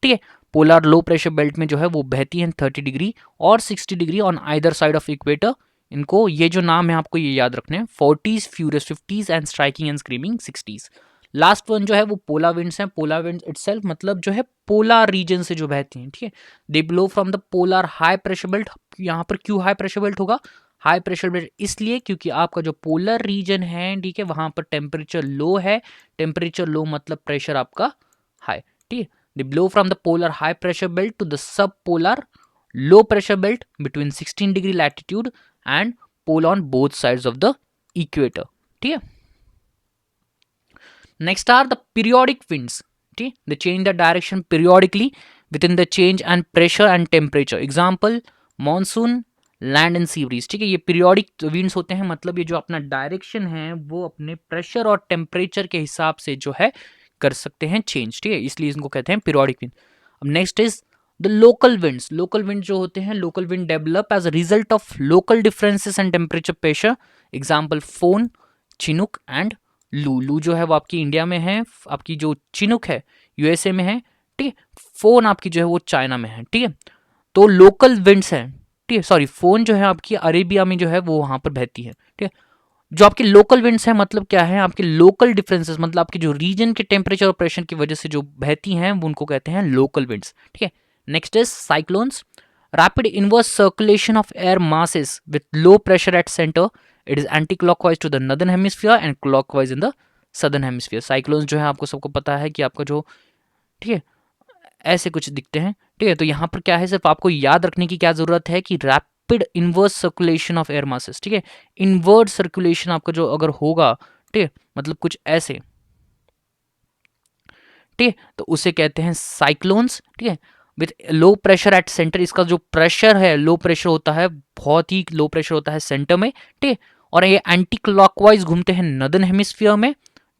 ठीक है, पोलर लो प्रेशर बेल्ट में जो है वो बहती है 30 डिग्री और 60 degree on either side of equator. इनको ये जो नाम है आपको ये याद रखने हैं, 40s, furious 50s and striking and screaming 60s। Last one जो है वो पोलर विंड्स हैं। पोलर विंड्स इटसेल्फ मतलब जो है पोलर रीजन से जो बहती हैं, ठीक है। They blow from the polar high pressure belt. यहाँ पर क्यों हाई प्रेशर बेल्ट होगा? हाई प्रेशर बेल्ट इसलिए क्योंकि आपका जो पोलर रीजन है, ठीक है, वहां पर टेम्परेचर लो है। टेम्परेचर लो मतलब प्रेशर आपका हाई, ठीक है। They blow from the polar high pressure belt to the sub polar low pressure belt between 16 degree latitude and pole on both sides of the equator, ठीक है। next are the periodic winds, ठीक है, they change the direction periodically within the change and pressure and temperature, example monsoon, land and sea breeze, ठीक है। ये periodic winds होते हैं, मतलब ये जो अपना डायरेक्शन है वो अपने प्रेशर और टेम्परेचर के हिसाब से जो है कर सकते हैं चेंज, ठीक है, इसलिए इनको कहते हैं पीरियोडिक विंड। अब next is the local winds. Local wind जो होते हैं, local wind develop as a result of local differences and temperature pressure, example foehn, chinook and loo. Loo जो है वो आपकी इंडिया में है, आपकी जो चिनुक है यूएसए में है, ठीक है। फोन आपकी जो है वो चाइना में है, ठीक है। तो लोकल विंड्स हैं, ठीक है, सॉरी फोन जो है आपकी अरेबिया में जो है वो वहां पर बहती है, ठीक है। जो आपके लोकल विंड्स हैं मतलब क्या है, आपके लोकल डिफरेंसेस, मतलब आपके जो रीजन के टेम्परेचर और प्रेशर की वजह से जो बहती हैं वो उनको कहते हैं लोकल विंड्स, ठीक है। Next is cyclones. Rapid inverse circulation of air masses with low pressure at centre, it is anti clockwise to the northern hemisphere and clockwise in the southern hemisphere. Cyclones जो है आपको सबको पता है कि आपका जो, ठीक है, ऐसे कुछ दिखते हैं, ठीक है। तो यहाँ पर क्या है, सिर्फ आपको याद रखने की क्या जरूरत है कि rapid inverse circulation of air masses, ठीक है। इनवर्स सर्कुलेशन आपका जो अगर होगा, ठीक है, मतलब कुछ ऐसे, ठीक है, तो उसे कहते हैं साइक्लोन्स, ठीक है। With low pressure at centre, इसका जो प्रेशर है लो प्रेशर होता है, बहुत ही लो प्रेशर होता है सेंटर में, ठीक है। और ये एंटी क्लॉकवाइज घूमते हैं नॉर्दर्न हेमिस्फीयर में,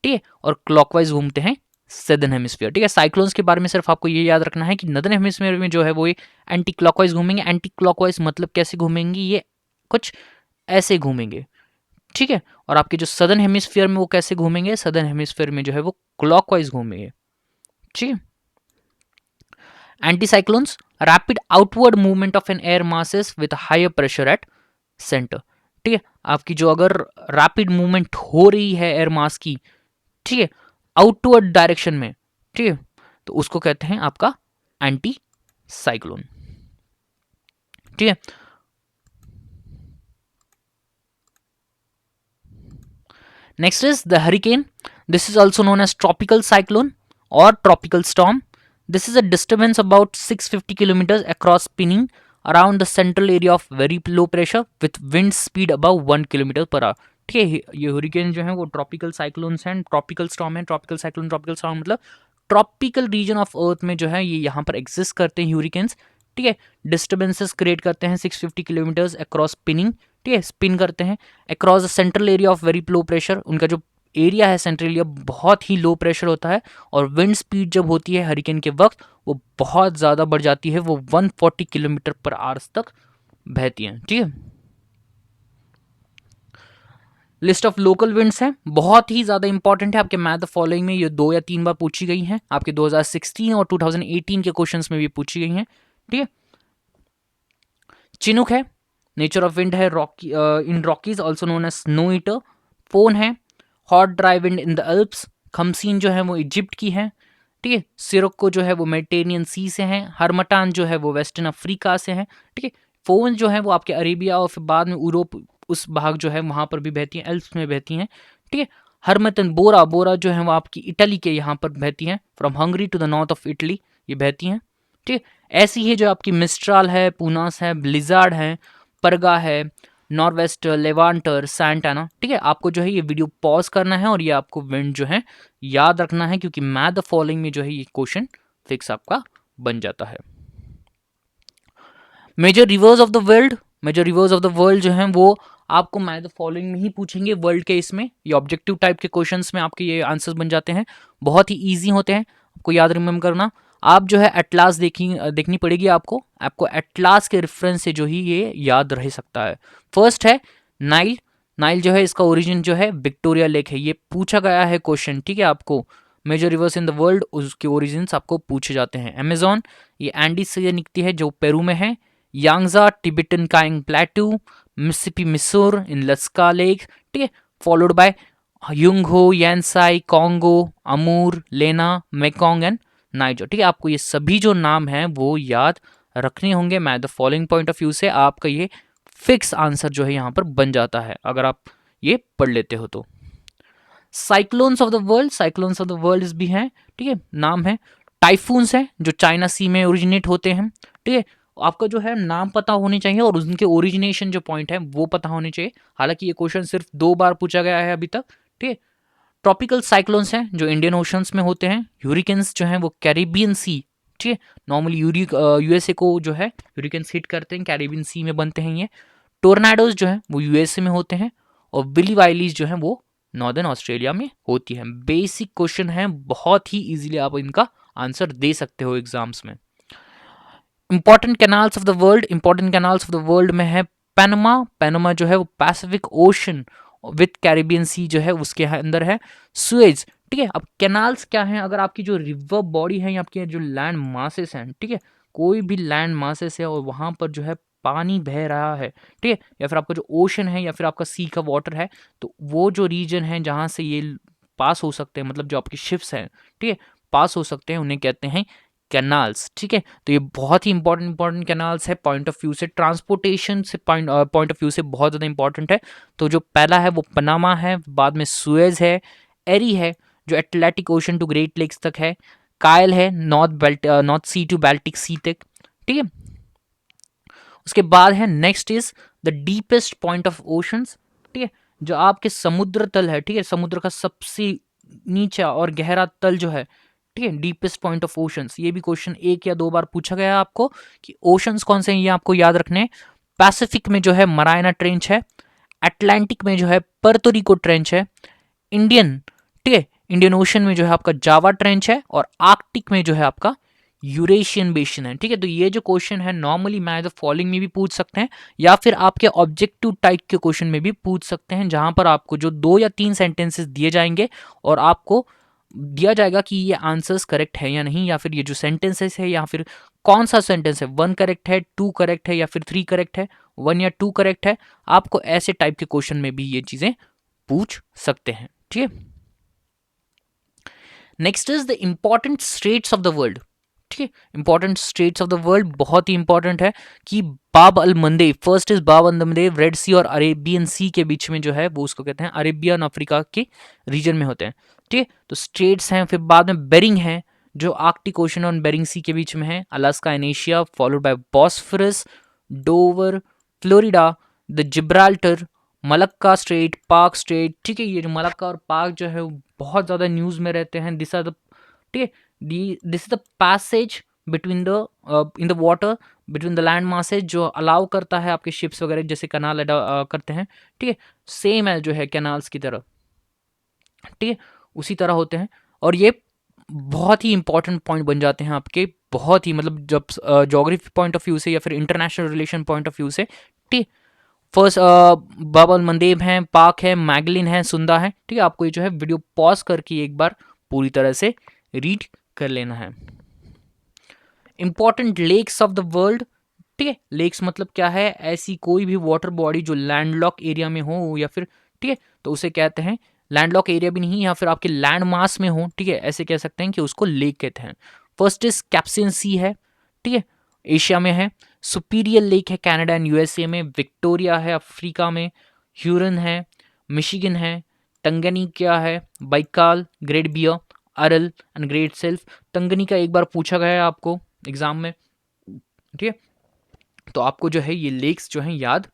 ठीक है, और क्लॉकवाइज घूमते हैं सदर्न हेमिस्फीयर, ठीक है। साइक्लोन्स के बारे में सिर्फ आपको ये याद रखना है कि नॉर्दर्न हेमिस्फीयर में जो है वो एंटी क्लॉकवाइज घूमेंगे। एंटी क्लॉकवाइज मतलब कैसे घूमेंगे, ये कुछ ऐसे घूमेंगे, ठीक है। और आपके जो सदर्न हेमिस्फीयर में वो कैसे घूमेंगे, सदर्न हेमिस्फीयर में जो है वो क्लॉकवाइज घूमेंगे, ठीक है। Anticyclones, rapid outward movement of an air masses with a higher pressure at center, ठीक है। आपकी जो अगर रैपिड मूवमेंट हो रही है एयर मास की, ठीक है, आउटवर्ड डायरेक्शन में, ठीक है, तो उसको कहते हैं आपका एंटी साइक्लोन, ठीक है। Next is the hurricane. This is also known as tropical cyclone और tropical storm. This is a disturbance about 650 kilometers across spinning around the central area of very low pressure with wind speed above 1 kilometer per hour, ठीक है। ये hurricane जो है वो tropical cyclones हैं, tropical storm है। Tropical cyclone, tropical storm मतलब tropical region of earth में जो है ये यहाँ पर एग्जिस्ट करते हैं ह्यूरिकेन्स, ठीक है। डिस्टर्बेंसेस क्रिएट करते हैं 650 किलोमीटर्स अक्रॉस स्पिनिंग, ठीक है, स्पिन करते हैं across the central area of very low pressure. उनका जो एरिया है सेंट्रल एरिया बहुत ही लो प्रेशर होता है, और विंड स्पीड जब होती है हरिकेन के वक्त वो बहुत ज़्यादा बढ़ जाती है, वो 140 किलोमीटर पर आवर्स तक बहती हैं, ठीक है। लिस्ट ऑफ लोकल विंड्स हैं, बहुत ही ज़्यादा इंपॉर्टेंट है आपके मैथ द फॉलोइंग में। ये 2 या 3 बार पूछी गई हैं, आपके 2016 और 2018 के क्वेश्चंस में भी पूछी गई हैं, ठीक है। चिनुक है, नेचर ऑफ विंड है, Rocky in Rockies also known as snow eater. Foehn है, hot dry wind in the Alps. खमसीन जो है वो इजिप्ट की है। ठीक है। सिरोक्को जो है वो मेडिटेरियन सी से हैं, हरमटान जो है वो वेस्टर्न अफ्रीका से हैं, ठीक है। फोवन जो है वो आपके अरेबिया और फिर बाद में यूरोप उस भाग जो है वहाँ पर भी बहती हैं, एल्प्स में बहती हैं, ठीक है। हरमतन बोरा, बोरा जो है वो आपकी इटली के यहाँ पर बहती हैं, from Hungary to the north of Italy ये बहती हैं, ठीक है। ऐसी ही जो आपकी मिस्ट्राल है, पूनास है, ब्लिजार्ड है, परगा है, नॉर्वेस्टर, लेवांटर, सैंटाना, ठीक है। आपको जो है ये वीडियो पॉज करना है और ये आपको विंड जो है याद रखना है, क्योंकि मैथ द फॉलोइंग में जो है ये क्वेश्चन फिक्स आपका बन जाता है। Major rivers of the world, major rivers of the world जो हैं वो आपको मैथ द फॉलोइंग में ही पूछेंगे वर्ल्ड के, इसमें ये ऑब्जेक्टिव टाइप के क्वेश्चंस में आपके ये आंसर्स बन जाते हैं, बहुत ही इजी होते हैं, आपको याद रिमेम्बर करना। आप जो है एटलास देखनी पड़ेगी आपको, एटलास के रेफरेंस से जो ही ये याद रह सकता है। फर्स्ट है नाइल, नाइल जो है इसका ओरिजिन जो है विक्टोरिया लेक है, ये पूछा गया है क्वेश्चन, ठीक है। आपको major rivers in the world उसके ओरिजिन्स आपको पूछे जाते हैं। अमेजॉन ये एंडीज से निकलती है जो पेरू में है। यांगजा टिबेटन काइंग प्लेटू, मिसिसिपी मिसोर इन लस्का लेक, ठीक है। फॉलोड बाय युंगहो, Yenisei, Congo, Amur, Lena, Mekong and niger, ठीक है। आपको ये सभी जो नाम हैं वो याद रखने होंगे math the following point of view से, आपका ये फिक्स आंसर जो है यहाँ पर बन जाता है अगर आप ये पढ़ लेते हो तो। Cyclones of the world, cyclones of the world भी हैं, ठीक है, नाम है। टाइफून्स हैं जो चाइना सी में ओरिजिनेट होते हैं, ठीक है। आपका जो है नाम पता होने चाहिए और उनके ओरिजिनेशन जो पॉइंट है वो पता होने चाहिए, हालांकि ये क्वेश्चन सिर्फ 2 बार पूछा गया है अभी तक, ठीक है। ट्रॉपिकल साइक्लोन्स हैं जो इंडियन ओशंस में होते हैं। ह्यूरिकेन्स जो हैं वो कैरिबियन सी, ठीक है, नॉर्मली यूएसए को जो है ह्यूरिकेन्स हिट करते हैं, कैरिबियन सी में बनते हैं ये। टोर्नाडोज जो हैं वो यूएसए में होते हैं और बिली वाइलीज जो हैं वो नॉर्दर्न ऑस्ट्रेलिया में होती हैं। बेसिक क्वेश्चन है, बहुत ही इजीली आप इनका आंसर दे सकते हो एग्जाम्स में। Important canals of the world, important canals of the world में है पैनमा, पैनमा जो है वो पैसिफिक ओशन विथ कैरिबियन सी जो है उसके अंदर है। सुएज, ठीक है। अब कैनाल्स क्या है, अगर आपकी जो रिवर बॉडी है या आपके जो लैंड मासेस हैं, ठीक है, कोई भी लैंड मासेस है और वहां पर जो है पानी बह रहा है, ठीक है, या फिर आपका जो ओशन है या फिर आपका सी का वाटर है, तो वो जो रीजन है जहां से ये पास हो सकते हैं, मतलब जो आपके शिप्स हैं, ठीक है, पास हो सकते हैं, उन्हें कहते हैं कैनाल्स, ठीक है। तो ये बहुत ही इंपॉर्टेंट कैनाल्स है पॉइंट ऑफ व्यू से, ट्रांसपोर्टेशन से पॉइंट ऑफ व्यू से बहुत ज़्यादा इंपॉर्टेंट है। तो जो पहला है वो पनामा है, बाद में सुएज है, एरी है जो Atlantic Ocean to Great Lakes तक है, कायल है North Sea to Baltic Sea तक, ठीक है। उसके बाद है next is the deepest point of oceans, ठीक है, जो आपके समुद्र तल है, ठीक है, समुद्र का सबसे नीचा और गहरा तल जो है, ठीक है, डीपेस्ट पॉइंट ऑफ ओशंस। ये भी क्वेश्चन 1 या 2 बार पूछा गया है आपको कि ओशंस कौन से हैं, ये आपको याद रखने हैं। पैसिफिक में जो है मरायना ट्रेंच है, अटलांटिक में जो है पर्तोरिको ट्रेंच है, इंडियन, ठीक है, इंडियन ओशन में जो है आपका जावा ट्रेंच है, और आर्कटिक में जो है आपका यूरेशियन बेसिन है, ठीक है। तो ये जो क्वेश्चन है नॉर्मली मैथ द फॉलोइंग में भी पूछ सकते हैं या फिर आपके ऑब्जेक्टिव टाइप के क्वेश्चन में भी पूछ सकते हैं, जहां पर आपको जो 2 या 3 सेंटेंसेस दिए जाएंगे और आपको दिया जाएगा कि ये आंसर्स करेक्ट है या नहीं, या फिर ये जो सेंटेंसेस है या फिर कौन सा सेंटेंस है, 1 करेक्ट है, 2 करेक्ट है या फिर 3 करेक्ट है, 1 या 2 करेक्ट है। आपको ऐसे टाइप के क्वेश्चन में भी ये चीजें पूछ सकते हैं, ठीक है। Next is the important states of the world, ठीक है। Important states of the world बहुत ही इंपॉर्टेंट है कि बाब अल मंदेब, फर्स्ट इज बाब अल मंदेब, रेड सी और अरेबियन सी के बीच में जो है वो उसको कहते हैं, अरेबियन अफ्रीका के रीजन में होते हैं, ठीक है। तो स्टेट्स हैं, फिर बाद में बेरिंग है जो आर्कटिक ओशन और बेरिंग सी के बीच में है, Alaska and Asia, followed by Bosphorus, Dover, Florida, the Gibraltar, Malacca strait, Palk strait, ठीक है। ये जो मलक्का और पाक जो है वो बहुत ज़्यादा न्यूज़ में रहते हैं। दिस आर द, ठीक है, this is the passage between the in the water between the land masses, जो अलाउ करता है आपके शिप्स वगैरह जैसे कनाल करते हैं, ठीक है, सेम है जो है कैनाल्स की तरह, ठीक है, उसी तरह होते हैं। और ये बहुत ही इंपॉर्टेंट पॉइंट बन जाते हैं आपके, बहुत ही मतलब जब जोग्राफी पॉइंट ऑफ व्यू से या फिर international relation point of view से, ठीक। फर्स्ट बाब अल मंदेब हैं, पाक है, मैगलिन है, सुंदा है, ठीक है। आपको ये जो है वीडियो पॉज करके एक बार पूरी तरह से रीड कर लेना है। Important lakes of the world, ठीक है, लेक्स मतलब क्या है, ऐसी कोई भी वाटर बॉडी जो लैंडलॉक एरिया में हो या फिर, ठीक है, तो उसे कहते हैं लैंडलॉक एरिया भी नहीं, या फिर आपके लैंड मास में हो, ठीक है, ऐसे कह सकते हैं कि उसको लेक कहते हैं। फर्स्ट इज कैप्सियन सी है, ठीक है, एशिया में है। सुपीरियर लेक है कनाडा एंड यूएसए में। विक्टोरिया है अफ्रीका में। ह्यूरन है, मिशिगन है। टंगनीका है, Baikal, Great Bear, Aral and Great Slave. Tanganyika एक बार पूछा गया है आपको एग्जाम में, ठीक है, तो आपको जो है ये लेक्स जो है याद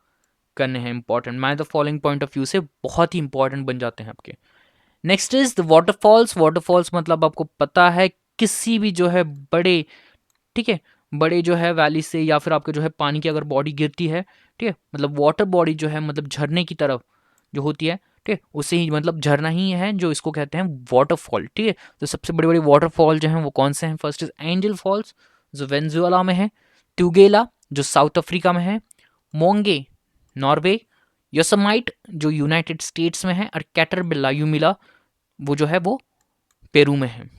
करने हैं, important, match the following point of view से बहुत ही इंपॉर्टेंट बन जाते हैं आपके। Next is the waterfalls. Waterfalls मतलब आपको पता है किसी भी जो है बड़े, ठीक है, बड़े जो है वैली से या फिर आपके जो है पानी की अगर बॉडी गिरती है, ठीक है, मतलब वाटर बॉडी जो है मतलब झरने की तरफ जो होती है, ठीक है, उससे ही मतलब झरना ही है जो इसको कहते हैं वाटरफॉल, ठीक है। तो सबसे बड़े बड़े वाटरफॉल जो हैं वो कौन से हैं? फर्स्ट इज एंजल फॉल्स जो वेनेजुएला में है। ट्यूगेला जो साउथ अफ्रीका में है। मोंगे नॉर्वे। योसेमाइट जो यूनाइटेड स्टेट्स में है। और कैटरबिल्ला यूमिला वो जो है वो पेरू में है।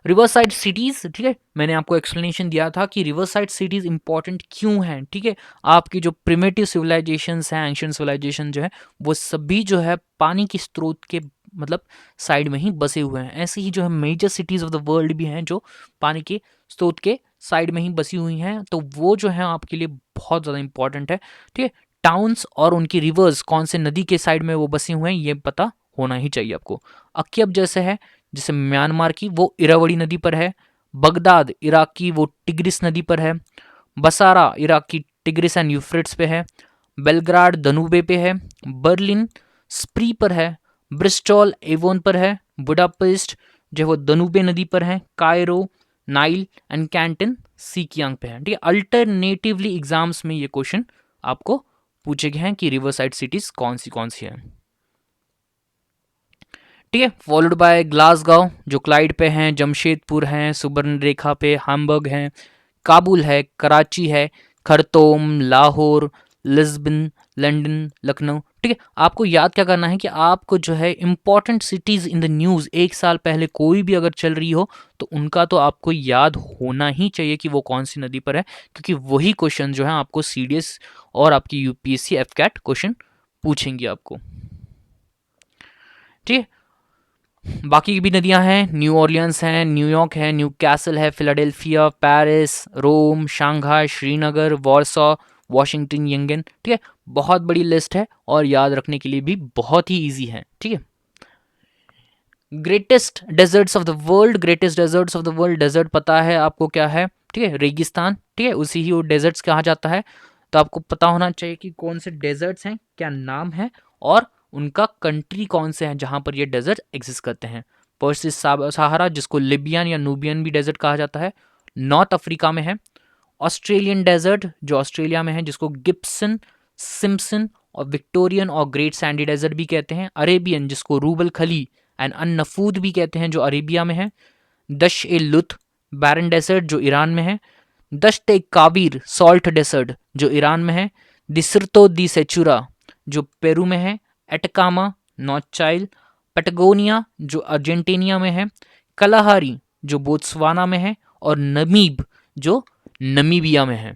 रिवर साइड सिटीज, ठीक है, मैंने आपको एक्सप्लेनेशन दिया था कि रिवर साइड सिटीज इंपॉर्टेंट क्यों हैं, ठीक है। आपकी जो प्रिमिटिव सिविलाइजेशंस हैं, एंशियंट सिविलाइजेशन जो है वो सभी जो है पानी की स्रोत के मतलब साइड में ही बसे हुए हैं। ऐसे ही जो है major cities of the world भी हैं जो पानी के स्रोत के साइड में ही बसी हुई हैं, तो वो जो है आपके लिए बहुत ज़्यादा इंपॉर्टेंट है, ठीक है। टाउन्स और उनकी रिवर्स कौन से नदी के साइड में वो बसे हुए हैं ये पता होना ही चाहिए आपको। अक्यब जैसे है, जैसे म्यांमार की, वो इरावड़ी नदी पर है। बगदाद इराक की, वो टिग्रिस नदी पर है। बसारा इराक की टिग्रिस एंड यूफ्रेट्स पे है। बेलग्राड दनूबे पे है। बर्लिन स्प्री पर है। ब्रिस्टॉल एवोन पर है। बुडापेस्ट जो है वो दनूबे नदी पर है। कायरो नाइल एंड कैंटन सीकियांग पे है, ठीक है। अल्टरनेटिवली एग्जाम्स में ये क्वेश्चन आपको पूछे गए हैं कि रिवर साइड सिटीज कौन सी है, ठीक है। फॉलोड बाय ग्लासगांव जो क्लाइड पे हैं। जमशेदपुर हैं, सुबर्ण रेखा पे हामबर्ग हैं। काबुल है, कराची है, खरतोम, लाहौर, लिस्बन, लंदन, लखनऊ, ठीक है। आपको याद क्या करना है कि आपको जो है important cities in the news एक साल पहले कोई भी अगर चल रही हो तो उनका तो आपको याद होना ही चाहिए कि वो कौन सी नदी पर है, क्योंकि वही क्वेश्चन जो है आपको सीडीएस और आपकी यूपीएससी एफकैट क्वेश्चन पूछेंगे आपको, ठीक है। बाकी भी नदियां हैं, न्यू ऑर्लियंस है, न्यूयॉर्क है, न्यू कैसल है, Philadelphia, Paris, Rome, Shanghai, Srinagar, Warsaw, Washington, Yangon, ठीक है। बहुत बड़ी लिस्ट है और याद रखने के लिए भी बहुत ही इजी है, ठीक है। Greatest deserts of the world. Greatest deserts of the world, desert पता है आपको क्या है, ठीक है, रेगिस्तान, ठीक है, उसी ही वो डेजर्ट्स कहा जाता है। तो आपको पता होना चाहिए कि कौन से डेजर्ट्स हैं, क्या नाम है और उनका कंट्री कौन से हैं जहां पर ये डेजर्ट एग्जिस्ट करते हैं। पर्सिस सहारा जिसको लिबियन या नूबियन भी डेजर्ट कहा जाता है, नॉर्थ अफ्रीका में है। ऑस्ट्रेलियन डेजर्ट जो ऑस्ट्रेलिया में है जिसको गिब्सन, सिम्पसन और विक्टोरियन और ग्रेट सैंडी डेजर्ट भी कहते हैं। अरेबियन जिसको रूबल खली एंड अन-नफूद भी कहते हैं जो अरेबिया में है। दश ए लुत बैरन डेजर्ट जो ईरान में है। दश्त ए काबिर सॉल्ट डेजर्ट जो ईरान में है। दिसर्तो दी सेचुरा जो पेरू में है। एटकामा नॉर्थ चाइल्ड, पेटागोनिया जो अर्जेंटीनिया में है। कलाहारी जो बोत्सवाना में है और नमीब जो नमीबिया में है,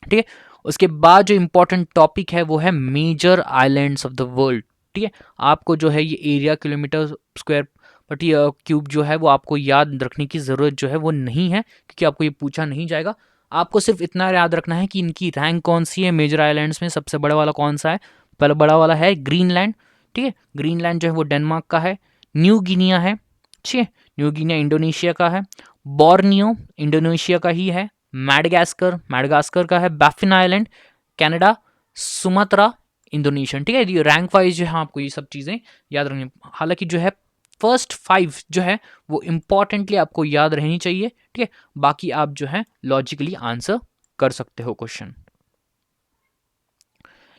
ठीक है। उसके बाद जो इंपॉर्टेंट टॉपिक है वो है major islands of the world, ठीक है। आपको जो है ये एरिया किलोमीटर स्क्वायर प्रति क्यूब जो है वो आपको याद रखने की ज़रूरत जो है वो नहीं है, क्योंकि आपको ये पूछा नहीं जाएगा। आपको सिर्फ इतना याद रखना है कि इनकी रैंक कौन सी है मेजर आइलैंड्स में, सबसे बड़ा वाला कौन सा है। पहला बड़ा वाला है ग्रीनलैंड, ठीक है, ग्रीनलैंड जो है वो डेनमार्क का है। न्यू गिनिया है, ठीक है, न्यू गिनिया इंडोनेशिया का है। बोर्नियो इंडोनेशिया का ही है। मैडागास्कर मैडागास्कर का है। Baffin island Canada. Sumatra Indonesian, ठीक है। ये रैंक वाइज जो है आपको ये सब चीज़ें याद रखनी, हालांकि जो है फर्स्ट 5 जो है वो इंपॉर्टेंटली आपको याद रहनी चाहिए, ठीक है। बाकी आप जो है लॉजिकली आंसर कर सकते हो question.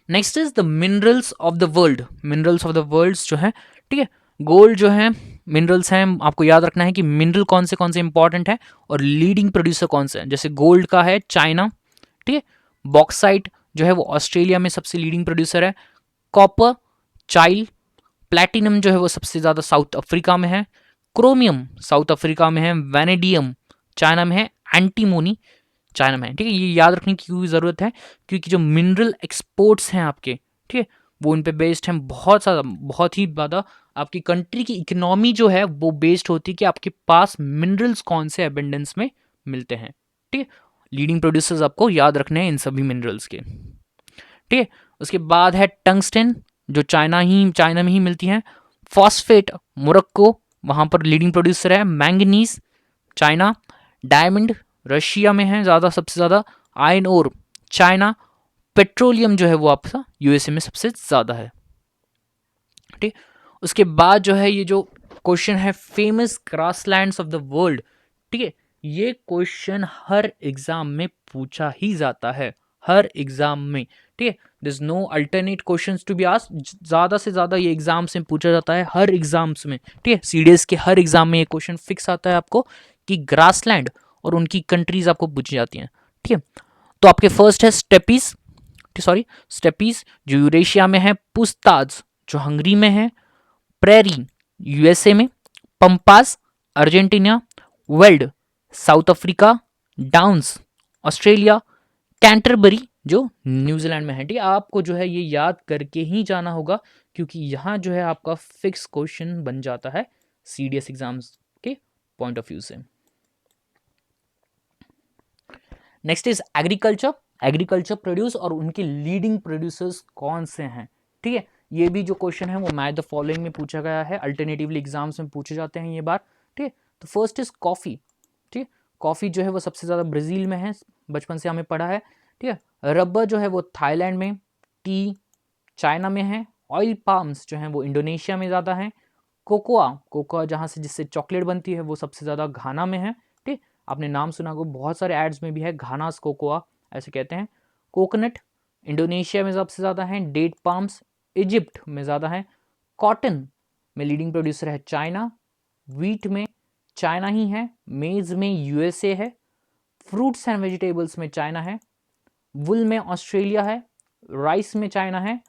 Next is the minerals of the world. Minerals of the world जो है, ठीक है, गोल्ड जो है मिनरल्स हैं, आपको याद रखना है कि मिनरल कौन से इंपॉर्टेंट है और लीडिंग प्रोड्यूसर कौन से हैं। जैसे गोल्ड का है चाइना, ठीक है। बॉक्साइट जो है वो ऑस्ट्रेलिया में सबसे लीडिंग प्रोड्यूसर है। कॉपर चाइल। प्लैटिनम जो है वो सबसे ज़्यादा साउथ अफ्रीका में है। क्रोमियम साउथ अफ्रीका में है। वैनेडियम चाइना में है। एंटीमोनी चाइना में है, ठीक है। ये याद रखने की क्यों ज़रूरत है, क्योंकि जो मिनरल एक्सपोर्ट्स हैं आपके, ठीक है, वो उन पे बेस्ड हैं, बहुत ही ज़्यादा आपकी कंट्री की इकोनॉमी जो है वो बेस्ड होती है कि आपके पास मिनरल्स कौन से एबेंडेंस में मिलते हैं। ठीक है, लीडिंग प्रोड्यूसर्स आपको याद रखने हैं इन सभी मिनरल्स के। ठीक है, उसके बाद है टंगस्टन, जो चाइना में ही मिलती हैं। फॉस्फेट, मोरक्को, वहाँ पर लीडिंग प्रोड्यूसर है। Manganese, China. डायमंड, रशिया में है ज़्यादा, सबसे ज़्यादा। Iron ore, China. पेट्रोलियम जो है वो आपका यूएसए में सबसे ज़्यादा है। ठीक, उसके बाद जो है ये जो क्वेश्चन है famous grasslands of the world. ठीक है, ये क्वेश्चन हर एग्जाम में पूछा ही जाता है, हर एग्जाम में। ठीक है, this no alternate questions to be asked, ज़्यादा से ज़्यादा ये एग्जाम से पूछा जाता है हर एग्जाम्स में। ठीक है, सीडीएस के हर एग्जाम में ये क्वेश्चन फिक्स आता है आपको कि ग्रासलैंड और उनकी कंट्रीज आपको पूछी जाती हैं। ठीक है, तो आपके फर्स्ट है स्टेपीज जो यूरेशिया में है। पुस्ताज जो हंगरी में है। प्रेरी यूएसए में। Pampas Argentina. Weld south Africa. Downs Australia. Canterbury जो न्यूजीलैंड में है। ठीक है, आपको जो है ये याद करके ही जाना होगा, क्योंकि यहाँ जो है आपका फिक्स क्वेश्चन बन जाता है सीडीएस एग्जाम्स के पॉइंट ऑफ व्यू से। Next is agriculture. Agriculture produce और उनके लीडिंग प्रोड्यूसर्स कौन से हैं। ठीक है, ये भी जो क्वेश्चन है वो मैच द फॉलोइंग में पूछा गया है, अल्टरनेटिवली एग्जाम्स में पूछे जाते हैं ये बार। ठीक है, तो फर्स्ट इज कॉफी। ठीक है, कॉफी जो है वो सबसे ज़्यादा ब्राज़ील में है, बचपन से हमें पढ़ा है। ठीक है, रबर जो है वो थाईलैंड में। टी चाइना में है। ऑयल पाम्स जो हैं वो इंडोनेशिया में ज़्यादा हैं। कोकोआ जहाँ से जिससे चॉकलेट बनती है वो सबसे ज़्यादा घाना में है। ठीक, आपने नाम सुना होगा, बहुत सारे एड्स में भी है, घानास कोकोआ ऐसे कहते हैं। कोकोनट इंडोनेशिया में सबसे ज़्यादा है। डेट पाम्स इजिप्ट में ज़्यादा है। कॉटन में लीडिंग प्रोड्यूसर है चाइना। व्हीट में चाइना ही है। मेज में यूएसए है। फ्रूट्स एंड वेजिटेबल्स में चाइना है। वुल में ऑस्ट्रेलिया है। राइस में चाइना है।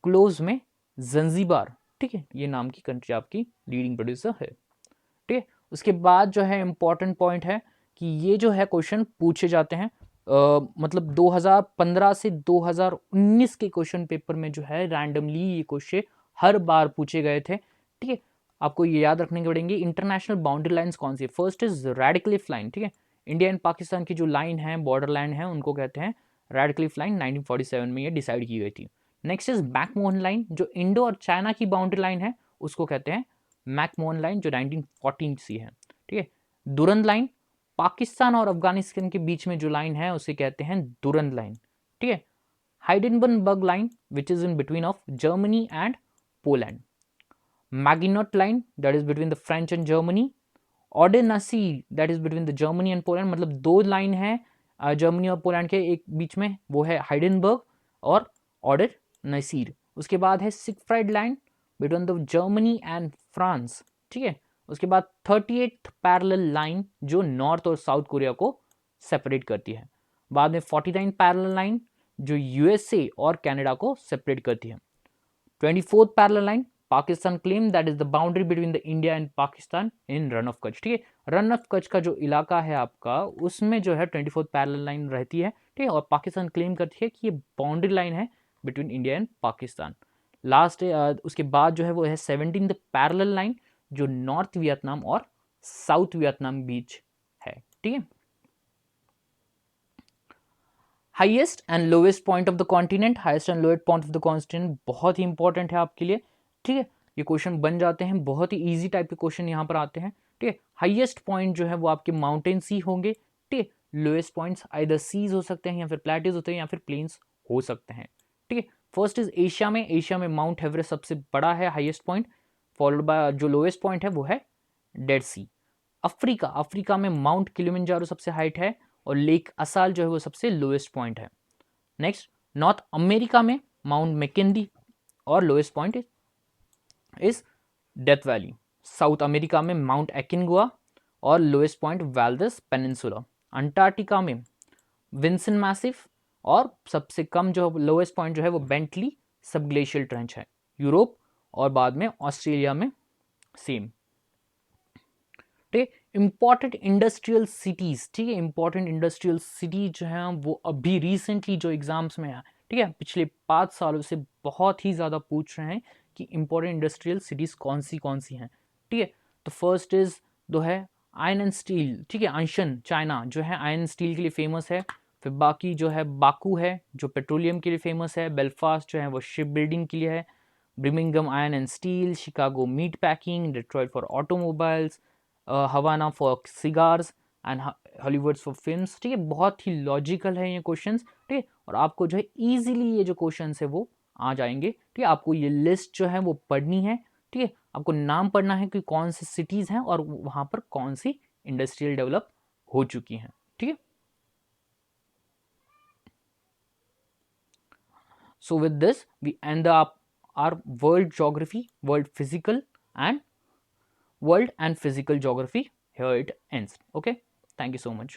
क्लोज में जंजीबार। ठीक है, ये नाम की कंट्री आपकी लीडिंग प्रोड्यूसर है। ठीक है, उसके बाद जो है इंपॉर्टेंट पॉइंट है कि ये जो है क्वेश्चन पूछे जाते हैं मतलब 2015 से 2019 के क्वेश्चन पेपर में जो है रैंडमली ये क्वेश्चन हर बार पूछे गए थे। ठीक है, आपको ये याद रखने के पड़ेंगे। इंटरनेशनल बाउंड्री लाइंस कौन सी है? First is Radcliffe line. ठीक है, इंडिया एंड पाकिस्तान की जो लाइन है, बॉर्डर लाइन है, उनको कहते हैं रेडिकलिफ लाइन। 1947 में ये डिसाइड की गई थी। नेक्स्ट इज मैकमोहन लाइन, जो इंडो और चाइना की बाउंड्री लाइन है, उसको कहते हैं मैकमोहन लाइन, जो 1914 सी है। ठीक है, दुरंद लाइन, पाकिस्तान और अफगानिस्तान के बीच में जो लाइन है उसे कहते हैं दुरंद लाइन। ठीक है, Hindenburg line which is in between of Germany and Poland. Maginot line that is between the French and Germany. Oder Neisse that is between the Germany and Poland, मतलब दो लाइन है Germany और Poland के एक बीच में, वो है हाइडेनबर्ग और ऑर्डर नसीर। उसके बाद है Siegfried line between the Germany and France. ठीक है, उसके बाद 38th पैरेलल लाइन जो नॉर्थ और साउथ कोरिया को सेपरेट करती है। बाद में 49th पैरेलल लाइन जो यूएसए और कनाडा को सेपरेट करती है। 24th parallel line Pakistan claim that is the boundary between the India and Pakistan in run of Kutch. ठीक है, रन ऑफ कच्छ का जो इलाका है आपका, उसमें जो है 24th पैरेलल लाइन रहती है। ठीक है, और पाकिस्तान क्लेम करती है कि ये बाउंड्री लाइन है between India and Pakistan. Last उसके बाद जो है वो है 17th पैरेलल लाइन जो नॉर्थ वियतनाम और साउथ वियतनाम बीच है। ठीक है, highest and lowest point of the continent. Highest and lowest point of the continent बहुत ही इंपॉर्टेंट है आपके लिए। ठीक है, ये क्वेश्चन बन जाते हैं, बहुत ही इजी टाइप के क्वेश्चन यहाँ पर आते हैं। ठीक है, हाईएस्ट पॉइंट जो है वो आपके माउंटेन सी होंगे। ठीक है, लोएस्ट पॉइंट्स आइदर सीज हो सकते हैं या फिर प्लेटेज होते हैं या फिर प्लेन्स हो सकते हैं। ठीक है, फर्स्ट इज एशिया में माउंट एवरेस्ट सबसे बड़ा है, हाईएस्ट पॉइंट। फॉलोड बाय जो लोएस्ट पॉइंट है वो है डेड सी। अफ्रीका में माउंट किलिमंजारो सबसे हाइट है और लेक असाल जो है वो सबसे लोएस्ट पॉइंट है। नेक्स्ट, नॉर्थ अमेरिका में माउंट मैकिन्दी और lowest point is death valley. South America में माउंट एकिनगुआ और लोएस्ट पॉइंट वाल्देस पेनिनसुला। अंटार्कटिका में विंसन मैसिव और सबसे कम जो लोएस्ट पॉइंट जो है वो बेंटली सबग्लेशियल ट्रेंच है। यूरोप और बाद में ऑस्ट्रेलिया में सेम। ठीक है, इंपॉर्टेंट इंडस्ट्रियल सिटीज। ठीक है, इंपॉर्टेंट इंडस्ट्रियल सिटी जो है वो अभी रिसेंटली जो एग्जाम्स में है, ठीक है, पिछले 5 सालों से बहुत ही ज़्यादा पूछ रहे हैं कि इंपॉर्टेंट इंडस्ट्रियल सिटीज़ कौन सी हैं। ठीक है, तो फर्स्ट इज जो है आयरन एंड स्टील, ठीक है, आंशन चाइना जो है आयरन स्टील के लिए फेमस है। फिर बाकी जो है बाकू है जो पेट्रोलियम के लिए फेमस है। बेलफास्ट जो है वो शिप बिल्डिंग के लिए है। Birmingham iron and steel, Chicago meat packing, Detroit for automobiles, Havana for cigars and Hollywood for films. ठीक है, बहुत ही लॉजिकल है ये क्वेश्चंस। ठीक है, और आपको जो है इजीली ये जो क्वेश्चंस है वो आ जाएंगे। ठीक है, आपको ये लिस्ट जो है वो पढ़नी है। ठीक है, आपको नाम पढ़ना है कि कौन सी सिटीज़ हैं और वहाँ पर कौन सी इंडस्ट्रियल डेवलप हो चुकी हैं। ठीक है, so with this we end up our world geography, world physical and world and physical geography. Here it ends. Okay, thank you so much.